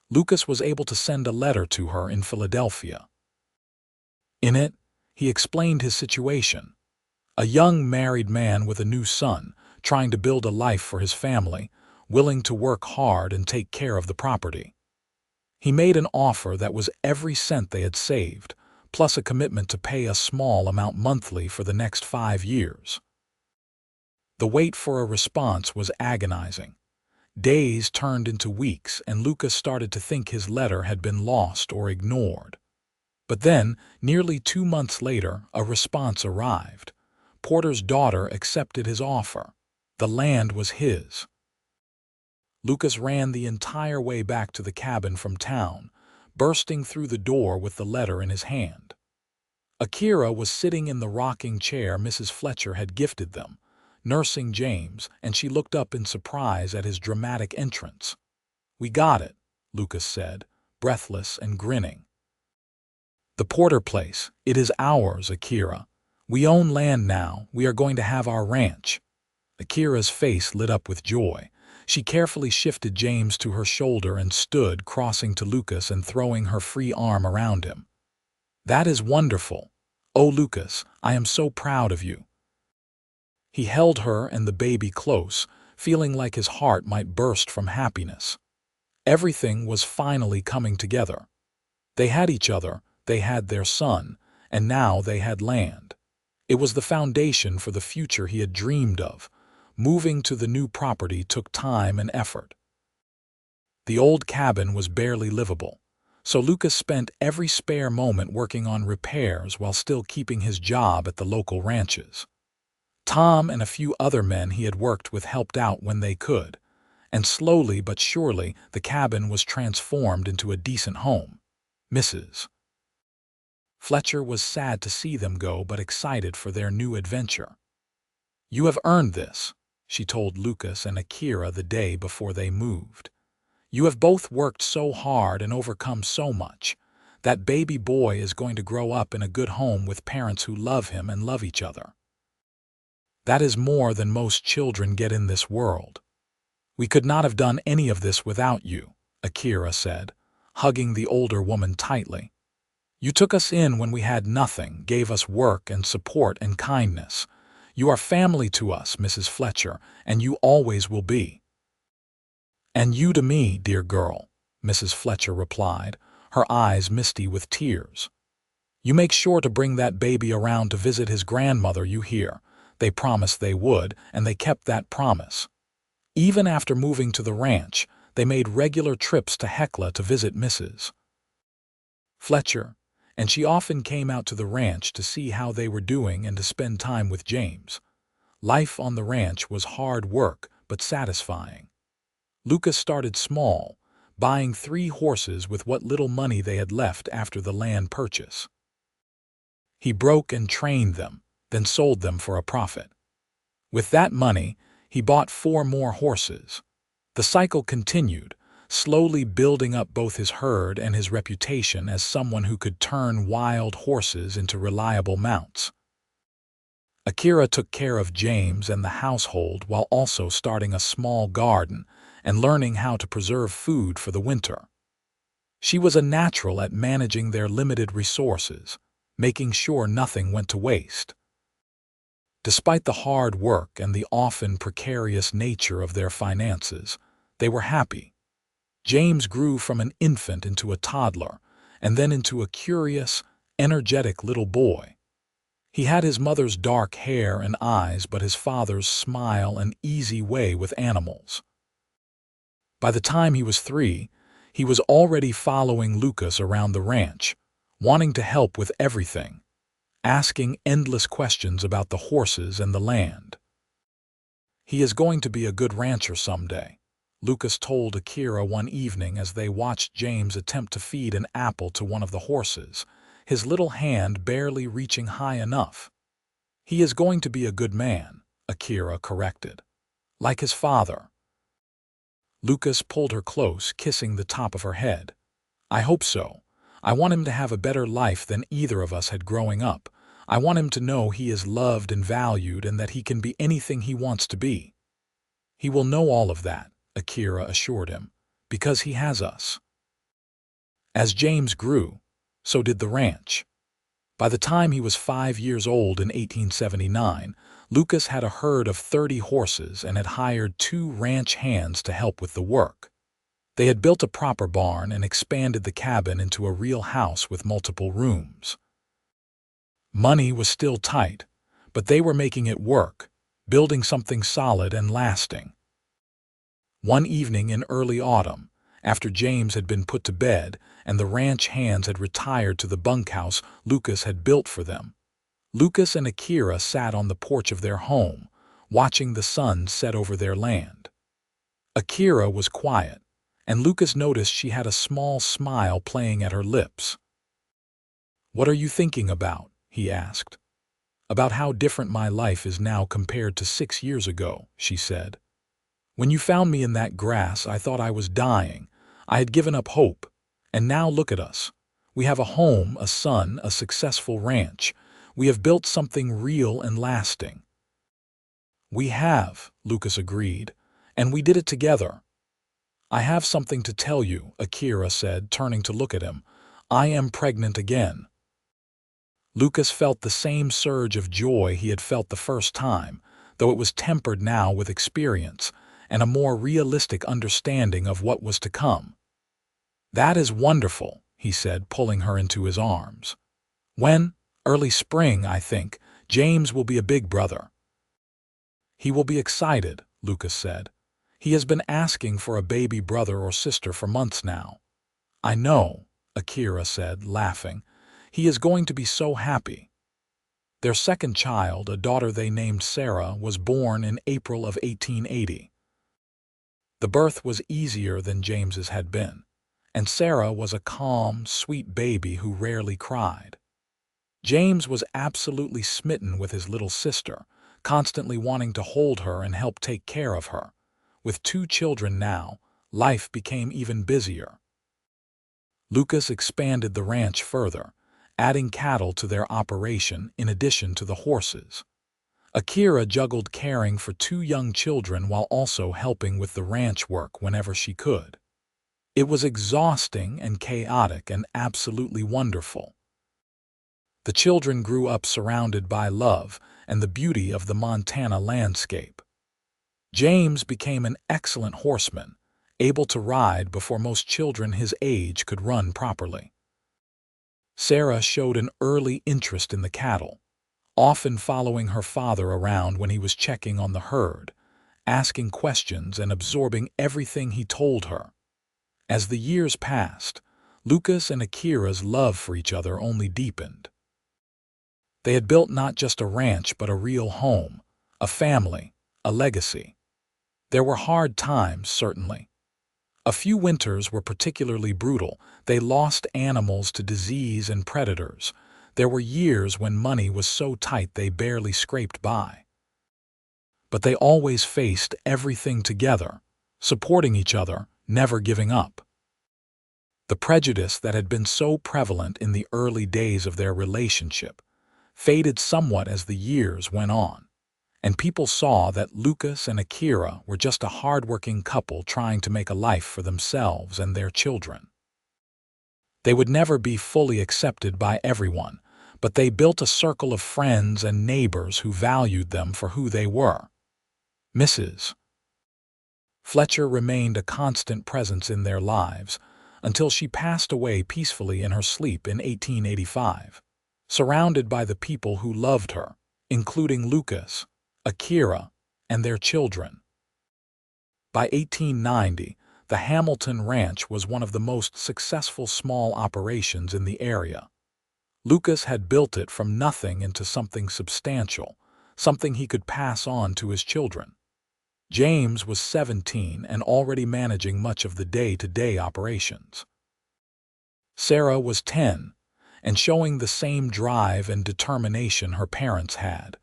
Lucas was able to send a letter to her in Philadelphia. In it, he explained his situation. A young married man with a new son, trying to build a life for his family, willing to work hard and take care of the property. He made an offer that was every cent they had saved, plus a commitment to pay a small amount monthly for the next 5 years. The wait for a response was agonizing. Days turned into weeks, and Lucas started to think his letter had been lost or ignored. But then, nearly 2 months later, a response arrived. Porter's daughter accepted his offer. The land was his. Lucas ran the entire way back to the cabin from town, bursting through the door with the letter in his hand. Akira was sitting in the rocking chair Mrs. Fletcher had gifted them, nursing James, and she looked up in surprise at his dramatic entrance. "We got it," Lucas said, breathless and grinning. "The Porter place, it is ours, Akira. We own land now, we are going to have our ranch." Akira's face lit up with joy. She carefully shifted James to her shoulder and stood, crossing to Lucas and throwing her free arm around him. "That is wonderful. Oh, Lucas, I am so proud of you." He held her and the baby close, feeling like his heart might burst from happiness. Everything was finally coming together. They had each other, they had their son, and now they had land. It was the foundation for the future he had dreamed of. Moving to the new property took time and effort. The old cabin was barely livable, so Lucas spent every spare moment working on repairs while still keeping his job at the local ranches. Tom and a few other men he had worked with helped out when they could, and slowly but surely the cabin was transformed into a decent home. Mrs. Fletcher was sad to see them go, but excited for their new adventure. "You have earned this," she told Lucas and Akira the day before they moved. "You have both worked so hard and overcome so much. That baby boy is going to grow up in a good home with parents who love him and love each other. That is more than most children get in this world." "We could not have done any of this without you," Akira said, hugging the older woman tightly. "You took us in when we had nothing, gave us work and support and kindness. You are family to us, Mrs. Fletcher, and you always will be." "And you to me, dear girl," Mrs. Fletcher replied, her eyes misty with tears. "You make sure to bring that baby around to visit his grandmother, you hear. They promised they would, and they kept that promise. Even after moving to the ranch, they made regular trips to Hecla to visit Mrs. Fletcher, and she often came out to the ranch to see how they were doing and to spend time with James. Life on the ranch was hard work, but satisfying. Lucas started small, buying 3 horses with what little money they had left after the land purchase. He broke and trained them, then sold them for a profit. With that money, he bought 4 more horses. The cycle continued, slowly building up both his herd and his reputation as someone who could turn wild horses into reliable mounts. Akira took care of James and the household while also starting a small garden and learning how to preserve food for the winter. She was a natural at managing their limited resources, making sure nothing went to waste. Despite the hard work and the often precarious nature of their finances, they were happy. James grew from an infant into a toddler, and then into a curious, energetic little boy. He had his mother's dark hair and eyes, but his father's smile and easy way with animals. By the time he was 3, he was already following Lucas around the ranch, wanting to help with everything, asking endless questions about the horses and the land. "He is going to be a good rancher someday," Lucas told Akira one evening as they watched James attempt to feed an apple to one of the horses, his little hand barely reaching high enough. "He is going to be a good man," Akira corrected. "Like his father." Lucas pulled her close, kissing the top of her head. "I hope so. I want him to have a better life than either of us had growing up. I want him to know he is loved and valued and that he can be anything he wants to be." "He will know all of that," Akira assured him, "because he has us." As James grew, so did the ranch. By the time he was 5 years old in 1879, Lucas had a herd of 30 horses and had hired 2 ranch hands to help with the work. They had built a proper barn and expanded the cabin into a real house with multiple rooms. Money was still tight, but they were making it work, building something solid and lasting. One evening in early autumn, after James had been put to bed and the ranch hands had retired to the bunkhouse Lucas had built for them, Lucas and Akira sat on the porch of their home, watching the sun set over their land. Akira was quiet, and Lucas noticed she had a small smile playing at her lips. "What are you thinking about?" he asked. "About how different my life is now compared to 6 years ago," she said. "When you found me in that grass, I thought I was dying. I had given up hope. And now look at us. We have a home, a son, a successful ranch. We have built something real and lasting." "We have," Lucas agreed, "and we did it together." "I have something to tell you," Akira said, turning to look at him. "I am pregnant again." Lucas felt the same surge of joy he had felt the first time, though it was tempered now with experience and a more realistic understanding of what was to come. "That is wonderful," he said, pulling her into his arms. "When? Early spring, I think. James will be a big brother." "He will be excited," Lucas said. "He has been asking for a baby brother or sister for months now." "I know," Akira said, laughing. "He is going to be so happy." Their second child, a daughter they named Sarah, was born in April of 1880. The birth was easier than James's had been, and Sarah was a calm, sweet baby who rarely cried. James was absolutely smitten with his little sister, constantly wanting to hold her and help take care of her. With 2 children now, life became even busier. Lucas expanded the ranch further, adding cattle to their operation in addition to the horses. Akira juggled caring for two young children while also helping with the ranch work whenever she could. It was exhausting and chaotic and absolutely wonderful. The children grew up surrounded by love and the beauty of the Montana landscape. James became an excellent horseman, able to ride before most children his age could run properly. Sarah showed an early interest in the cattle, often following her father around when he was checking on the herd, asking questions and absorbing everything he told her. As the years passed, Lucas and Akira's love for each other only deepened. They had built not just a ranch but a real home, a family, a legacy. There were hard times, certainly. A few winters were particularly brutal. They lost animals to disease and predators. There were years when money was so tight they barely scraped by. But they always faced everything together, supporting each other, never giving up. The prejudice that had been so prevalent in the early days of their relationship faded somewhat as the years went on, and people saw that Lucas and Akira were just a hard-working couple trying to make a life for themselves and their children. They would never be fully accepted by everyone, but they built a circle of friends and neighbors who valued them for who they were. Mrs. Fletcher remained a constant presence in their lives until she passed away peacefully in her sleep in 1885, surrounded by the people who loved her, including Lucas, Akira, and their children. By 1890, the Hamilton Ranch was one of the most successful small operations in the area. Lucas had built it from nothing into something substantial, something he could pass on to his children. James was 17 and already managing much of the day-to-day operations. Sarah was 10 and showing the same drive and determination her parents had.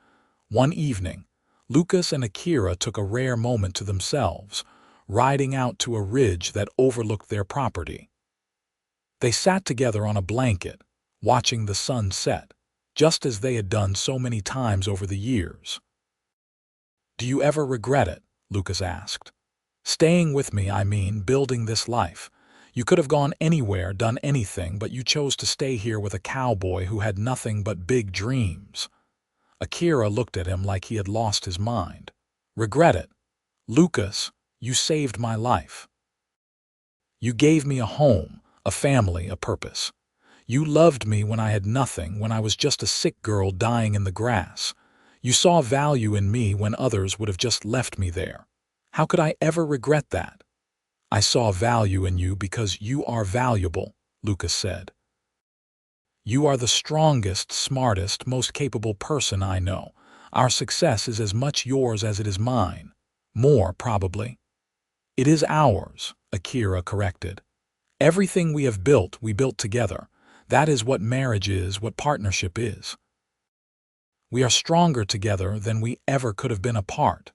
One evening, Lucas and Akira took a rare moment to themselves, riding out to a ridge that overlooked their property. They sat together on a blanket, watching the sun set, just as they had done so many times over the years. "Do you ever regret it?" Lucas asked. "Staying with me, I mean, building this life. You could have gone anywhere, done anything, but you chose to stay here with a cowboy who had nothing but big dreams." Akira looked at him like he had lost his mind. "Regret it? Lucas, you saved my life. You gave me a home, a family, a purpose. You loved me when I had nothing, when I was just a sick girl dying in the grass. You saw value in me when others would have just left me there. How could I ever regret that?" "I saw value in you because you are valuable," Lucas said. "You are the strongest, smartest, most capable person I know. Our success is as much yours as it is mine. More, probably." "It is ours," Akira corrected. "Everything we have built, we built together. That is what marriage is, what partnership is. We are stronger together than we ever could have been apart."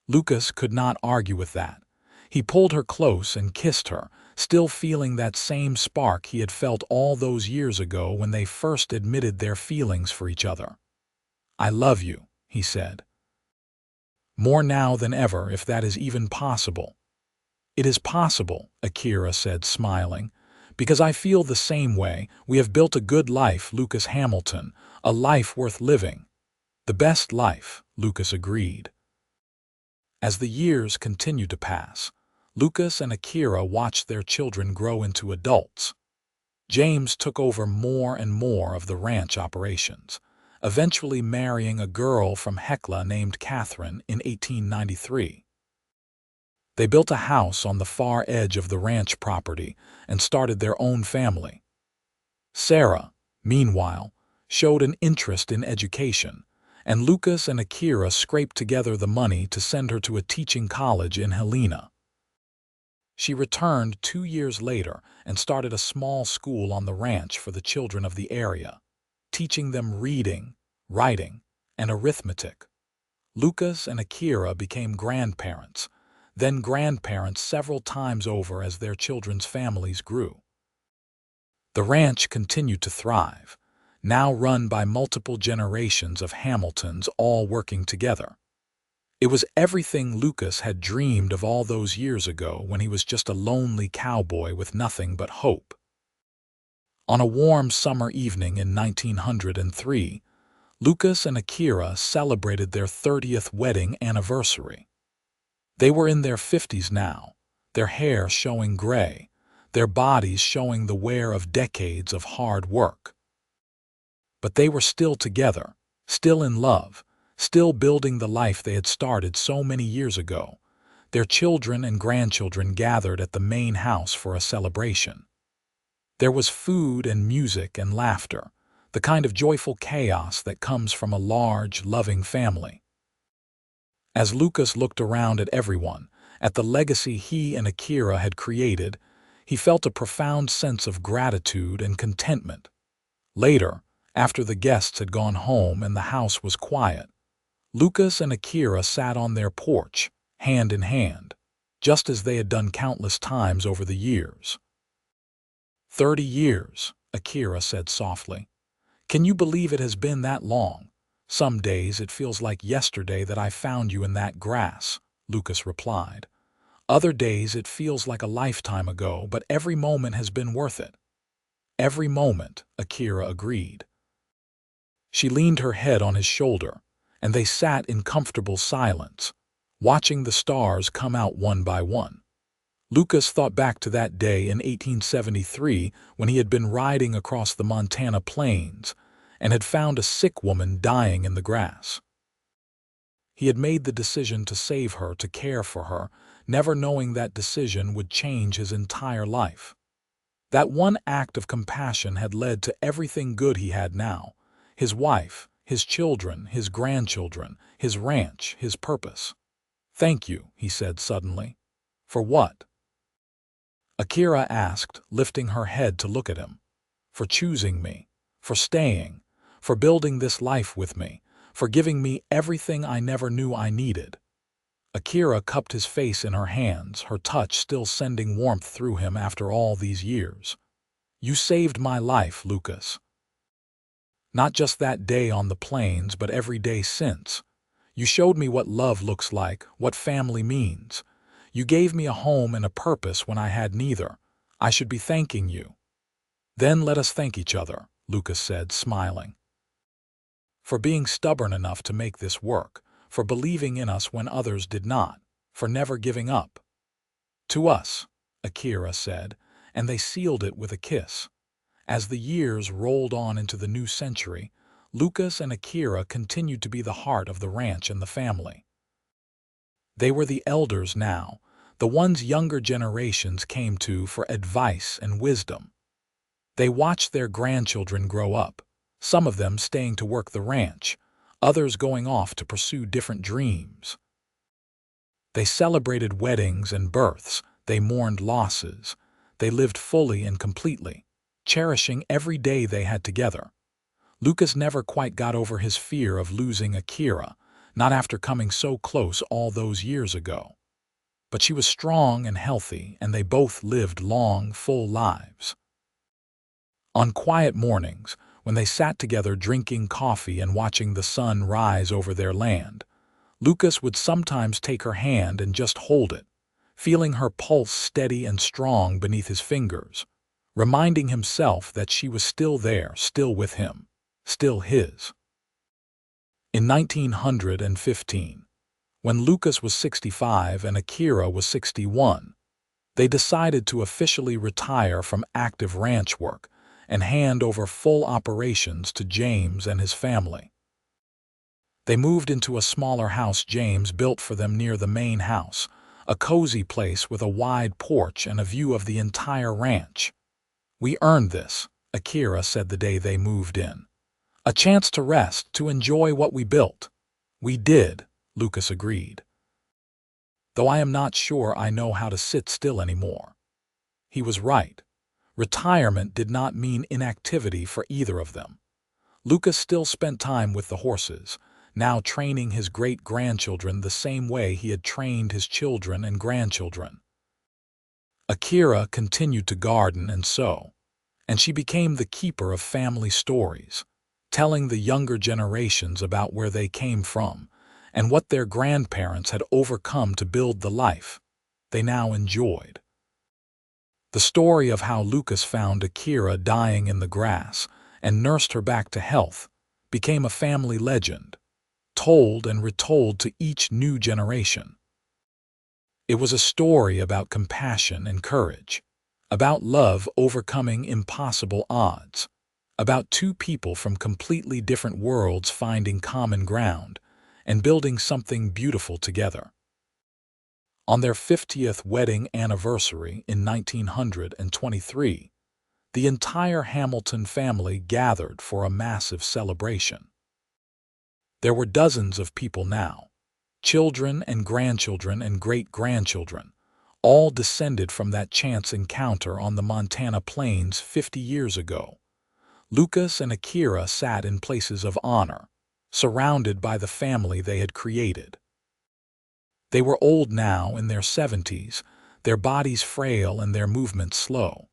Lucas could not argue with that. He pulled her close and kissed her, still feeling that same spark he had felt all those years ago when they first admitted their feelings for each other. "I love you," he said. "More now than ever, if that is even possible." "It is possible," Akira said, smiling, "because I feel the same way. We have built a good life, Lucas Hamilton, a life worth living." "The best life," Lucas agreed. As the years continued to pass, Lucas and Akira watched their children grow into adults. James took over more and more of the ranch operations, eventually marrying a girl from Hecla named Catherine in 1893. They built a house on the far edge of the ranch property and started their own family. Sarah, meanwhile, showed an interest in education, and Lucas and Akira scraped together the money to send her to a teaching college in Helena. She returned 2 years later and started a small school on the ranch for the children of the area, teaching them reading, writing, and arithmetic. Lucas and Akira became grandparents, then grandparents several times over as their children's families grew. The ranch continued to thrive, now run by multiple generations of Hamiltons all working together. It was everything Lucas had dreamed of all those years ago when he was just a lonely cowboy with nothing but hope. On a warm summer evening in 1903, Lucas and Akira celebrated their 30th wedding anniversary. They were in their 50s now, their hair showing gray, their bodies showing the wear of decades of hard work. But they were still together, still in love, still building the life they had started so many years ago. Their children and grandchildren gathered at the main house for a celebration. There was food and music and laughter, the kind of joyful chaos that comes from a large, loving family. As Lucas looked around at everyone, at the legacy he and Akira had created, he felt a profound sense of gratitude and contentment. Later, after the guests had gone home and the house was quiet, Lucas and Akira sat on their porch, hand in hand, just as they had done countless times over the years. 30 years, Akira said softly. Can you believe it has been that long? Some days it feels like yesterday that I found you in that grass, Lucas replied. Other days it feels like a lifetime ago, but every moment has been worth it. Every moment, Akira agreed. She leaned her head on his shoulder, and they sat in comfortable silence, watching the stars come out one by one. Lucas thought back to that day in 1873 when he had been riding across the Montana plains and had found a sick woman dying in the grass. He had made the decision to save her, to care for her, never knowing that decision would change his entire life. That one act of compassion had led to everything good he had now: his wife, his children, his grandchildren, his ranch, his purpose. Thank you, he said suddenly. For what? Akira asked, lifting her head to look at him. For choosing me, for staying, for building this life with me, for giving me everything I never knew I needed. Akira cupped his face in her hands, her touch still sending warmth through him after all these years. You saved my life, Lucas. Not just that day on the plains, but every day since. You showed me what love looks like, what family means. You gave me a home and a purpose when I had neither. I should be thanking you. Then let us thank each other, Lucas said, smiling. For being stubborn enough to make this work, for believing in us when others did not, for never giving up. To us, Akira said, and they sealed it with a kiss. As the years rolled on into the new century, Lucas and Akira continued to be the heart of the ranch and the family. They were the elders now, the ones younger generations came to for advice and wisdom. They watched their grandchildren grow up, some of them staying to work the ranch, others going off to pursue different dreams. They celebrated weddings and births, they mourned losses, they lived fully and completely, cherishing every day they had together. Lucas never quite got over his fear of losing Akira, not after coming so close all those years ago. But she was strong and healthy, and they both lived long, full lives. On quiet mornings, when they sat together drinking coffee and watching the sun rise over their land, Lucas would sometimes take her hand and just hold it, feeling her pulse steady and strong beneath his fingers, reminding himself that she was still there, still with him, still his. In 1915, when Lucas was 65 and Akira was 61, they decided to officially retire from active ranch work and hand over full operations to James and his family. They moved into a smaller house James built for them near the main house, a cozy place with a wide porch and a view of the entire ranch. We earned this, Akira said the day they moved in. A chance to rest, to enjoy what we built. We did, Lucas agreed. Though I am not sure I know how to sit still anymore. He was right. Retirement did not mean inactivity for either of them. Lucas still spent time with the horses, now training his great-grandchildren the same way he had trained his children and grandchildren. Akira continued to garden and sew, and she became the keeper of family stories, telling the younger generations about where they came from and what their grandparents had overcome to build the life they now enjoyed. The story of how Lucas found Akira dying in the grass and nursed her back to health became a family legend, told and retold to each new generation. It was a story about compassion and courage, about love overcoming impossible odds, about two people from completely different worlds finding common ground and building something beautiful together. On their 50th wedding anniversary in 1923, the entire Hamilton family gathered for a massive celebration. There were dozens of people now, children and grandchildren and great-grandchildren, all descended from that chance encounter on the Montana plains 50 years ago. Lucas and Akira sat in places of honor, surrounded by the family they had created. They were old now, in their 70s, their bodies frail and their movements slow.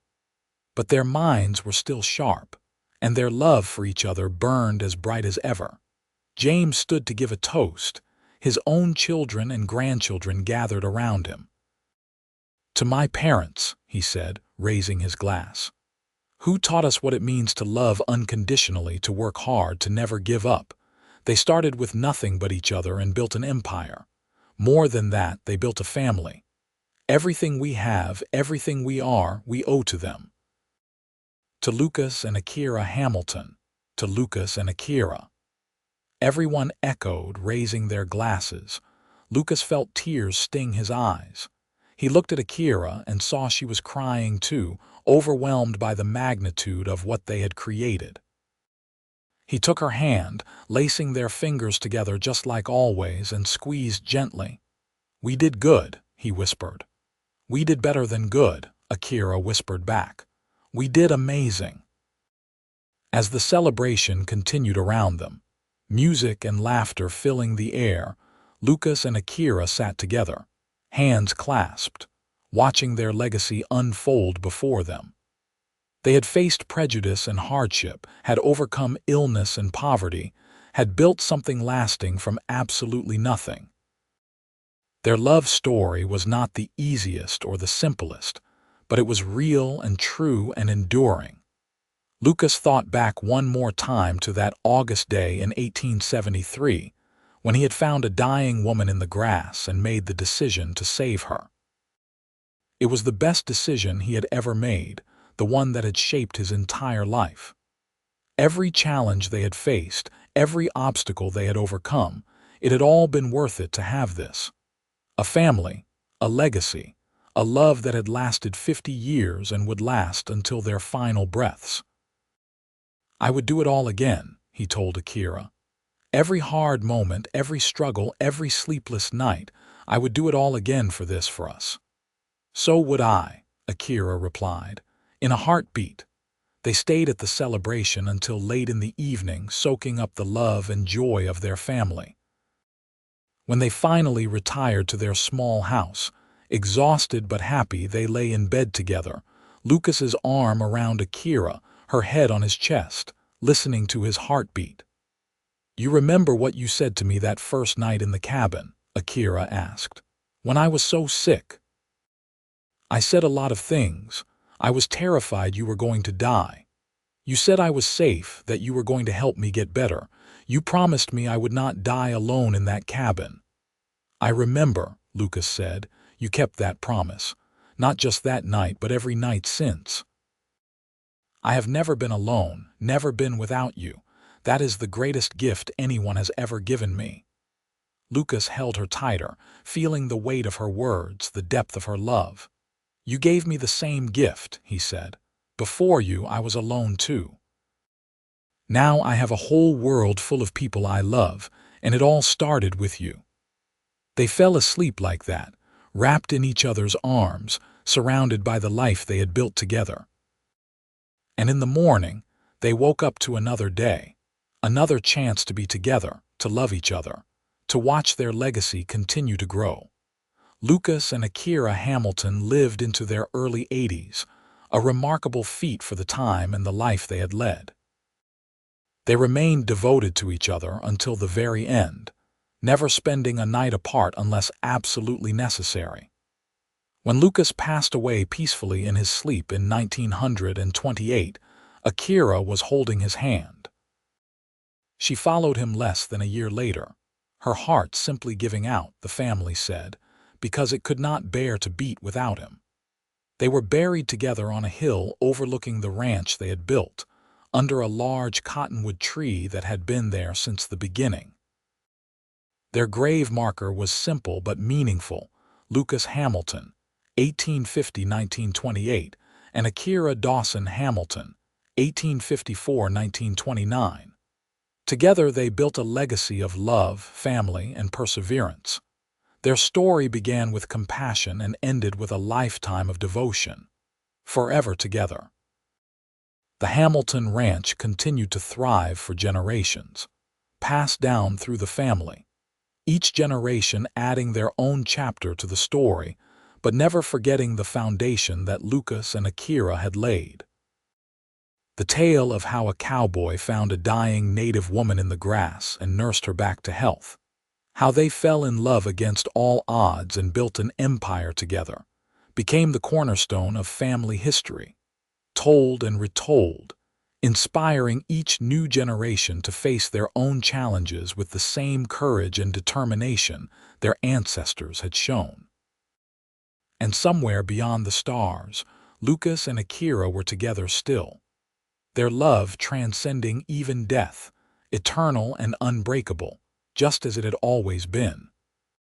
But their minds were still sharp, and their love for each other burned as bright as ever. James stood to give a toast. His own children and grandchildren gathered around him. "To my parents," he said, raising his glass, "who taught us what it means to love unconditionally, to work hard, to never give up. They started with nothing but each other and built an empire. More than that, they built a family. Everything we have, everything we are, we owe to them." To Lucas and Akira Hamilton, to Lucas and Akira. Everyone echoed, raising their glasses. Lucas felt tears sting his eyes. He looked at Akira and saw she was crying too, overwhelmed by the magnitude of what they had created. He took her hand, lacing their fingers together just like always, and squeezed gently. "We did good," he whispered. "We did better than good," Akira whispered back. "We did amazing." As the celebration continued around them, music and laughter filling the air, Lucas and Akira sat together, hands clasped, watching their legacy unfold before them. They had faced prejudice and hardship, had overcome illness and poverty, had built something lasting from absolutely nothing. Their love story was not the easiest or the simplest, but it was real and true and enduring. Lucas thought back one more time to that August day in 1873, when he had found a dying woman in the grass and made the decision to save her. It was the best decision he had ever made, the one that had shaped his entire life. Every challenge they had faced, every obstacle they had overcome, it had all been worth it to have this. A family, a legacy, a love that had lasted 50 years and would last until their final breaths. "I would do it all again," he told Akira. "Every hard moment, every struggle, every sleepless night, I would do it all again for this, for us." "So would I," Akira replied, in a heartbeat. They stayed at the celebration until late in the evening, soaking up the love and joy of their family. When they finally retired to their small house, exhausted but happy, they lay in bed together, Lucas's arm around Akira, her head on his chest, listening to his heartbeat. "You remember what you said to me that first night in the cabin?" Akira asked. "When I was so sick." "I said a lot of things. I was terrified you were going to die. You said I was safe, that you were going to help me get better. You promised me I would not die alone in that cabin." "I remember," Lucas said. "You kept that promise. Not just that night, but every night since. I have never been alone, never been without you. That is the greatest gift anyone has ever given me." Lucas held her tighter, feeling the weight of her words, the depth of her love. "You gave me the same gift," he said. "Before you, I was alone too. Now I have a whole world full of people I love, and it all started with you." They fell asleep like that, wrapped in each other's arms, surrounded by the life they had built together. And in the morning, they woke up to another day, another chance to be together, to love each other, to watch their legacy continue to grow. Lucas and Akira Hamilton lived into their early 80s, a remarkable feat for the time and the life they had led. They remained devoted to each other until the very end, never spending a night apart unless absolutely necessary. When Lucas passed away peacefully in his sleep in 1928, Akira was holding his hand. She followed him less than a year later, her heart simply giving out, the family said, because it could not bear to beat without him. They were buried together on a hill overlooking the ranch they had built, under a large cottonwood tree that had been there since the beginning. Their grave marker was simple but meaningful: Lucas Hamilton, 1850–1928, and Akira Dawson Hamilton, 1854–1929. Together they built a legacy of love, family, and perseverance. Their story began with compassion and ended with a lifetime of devotion. Forever together. The Hamilton Ranch continued to thrive for generations, passed down through the family, each generation adding their own chapter to the story, but never forgetting the foundation that Lucas and Akira had laid. The tale of how a cowboy found a dying native woman in the grass and nursed her back to health, how they fell in love against all odds and built an empire together, became the cornerstone of family history, told and retold, inspiring each new generation to face their own challenges with the same courage and determination their ancestors had shown. And somewhere beyond the stars, Lucas and Akira were together still, their love transcending even death, eternal and unbreakable, just as it had always been.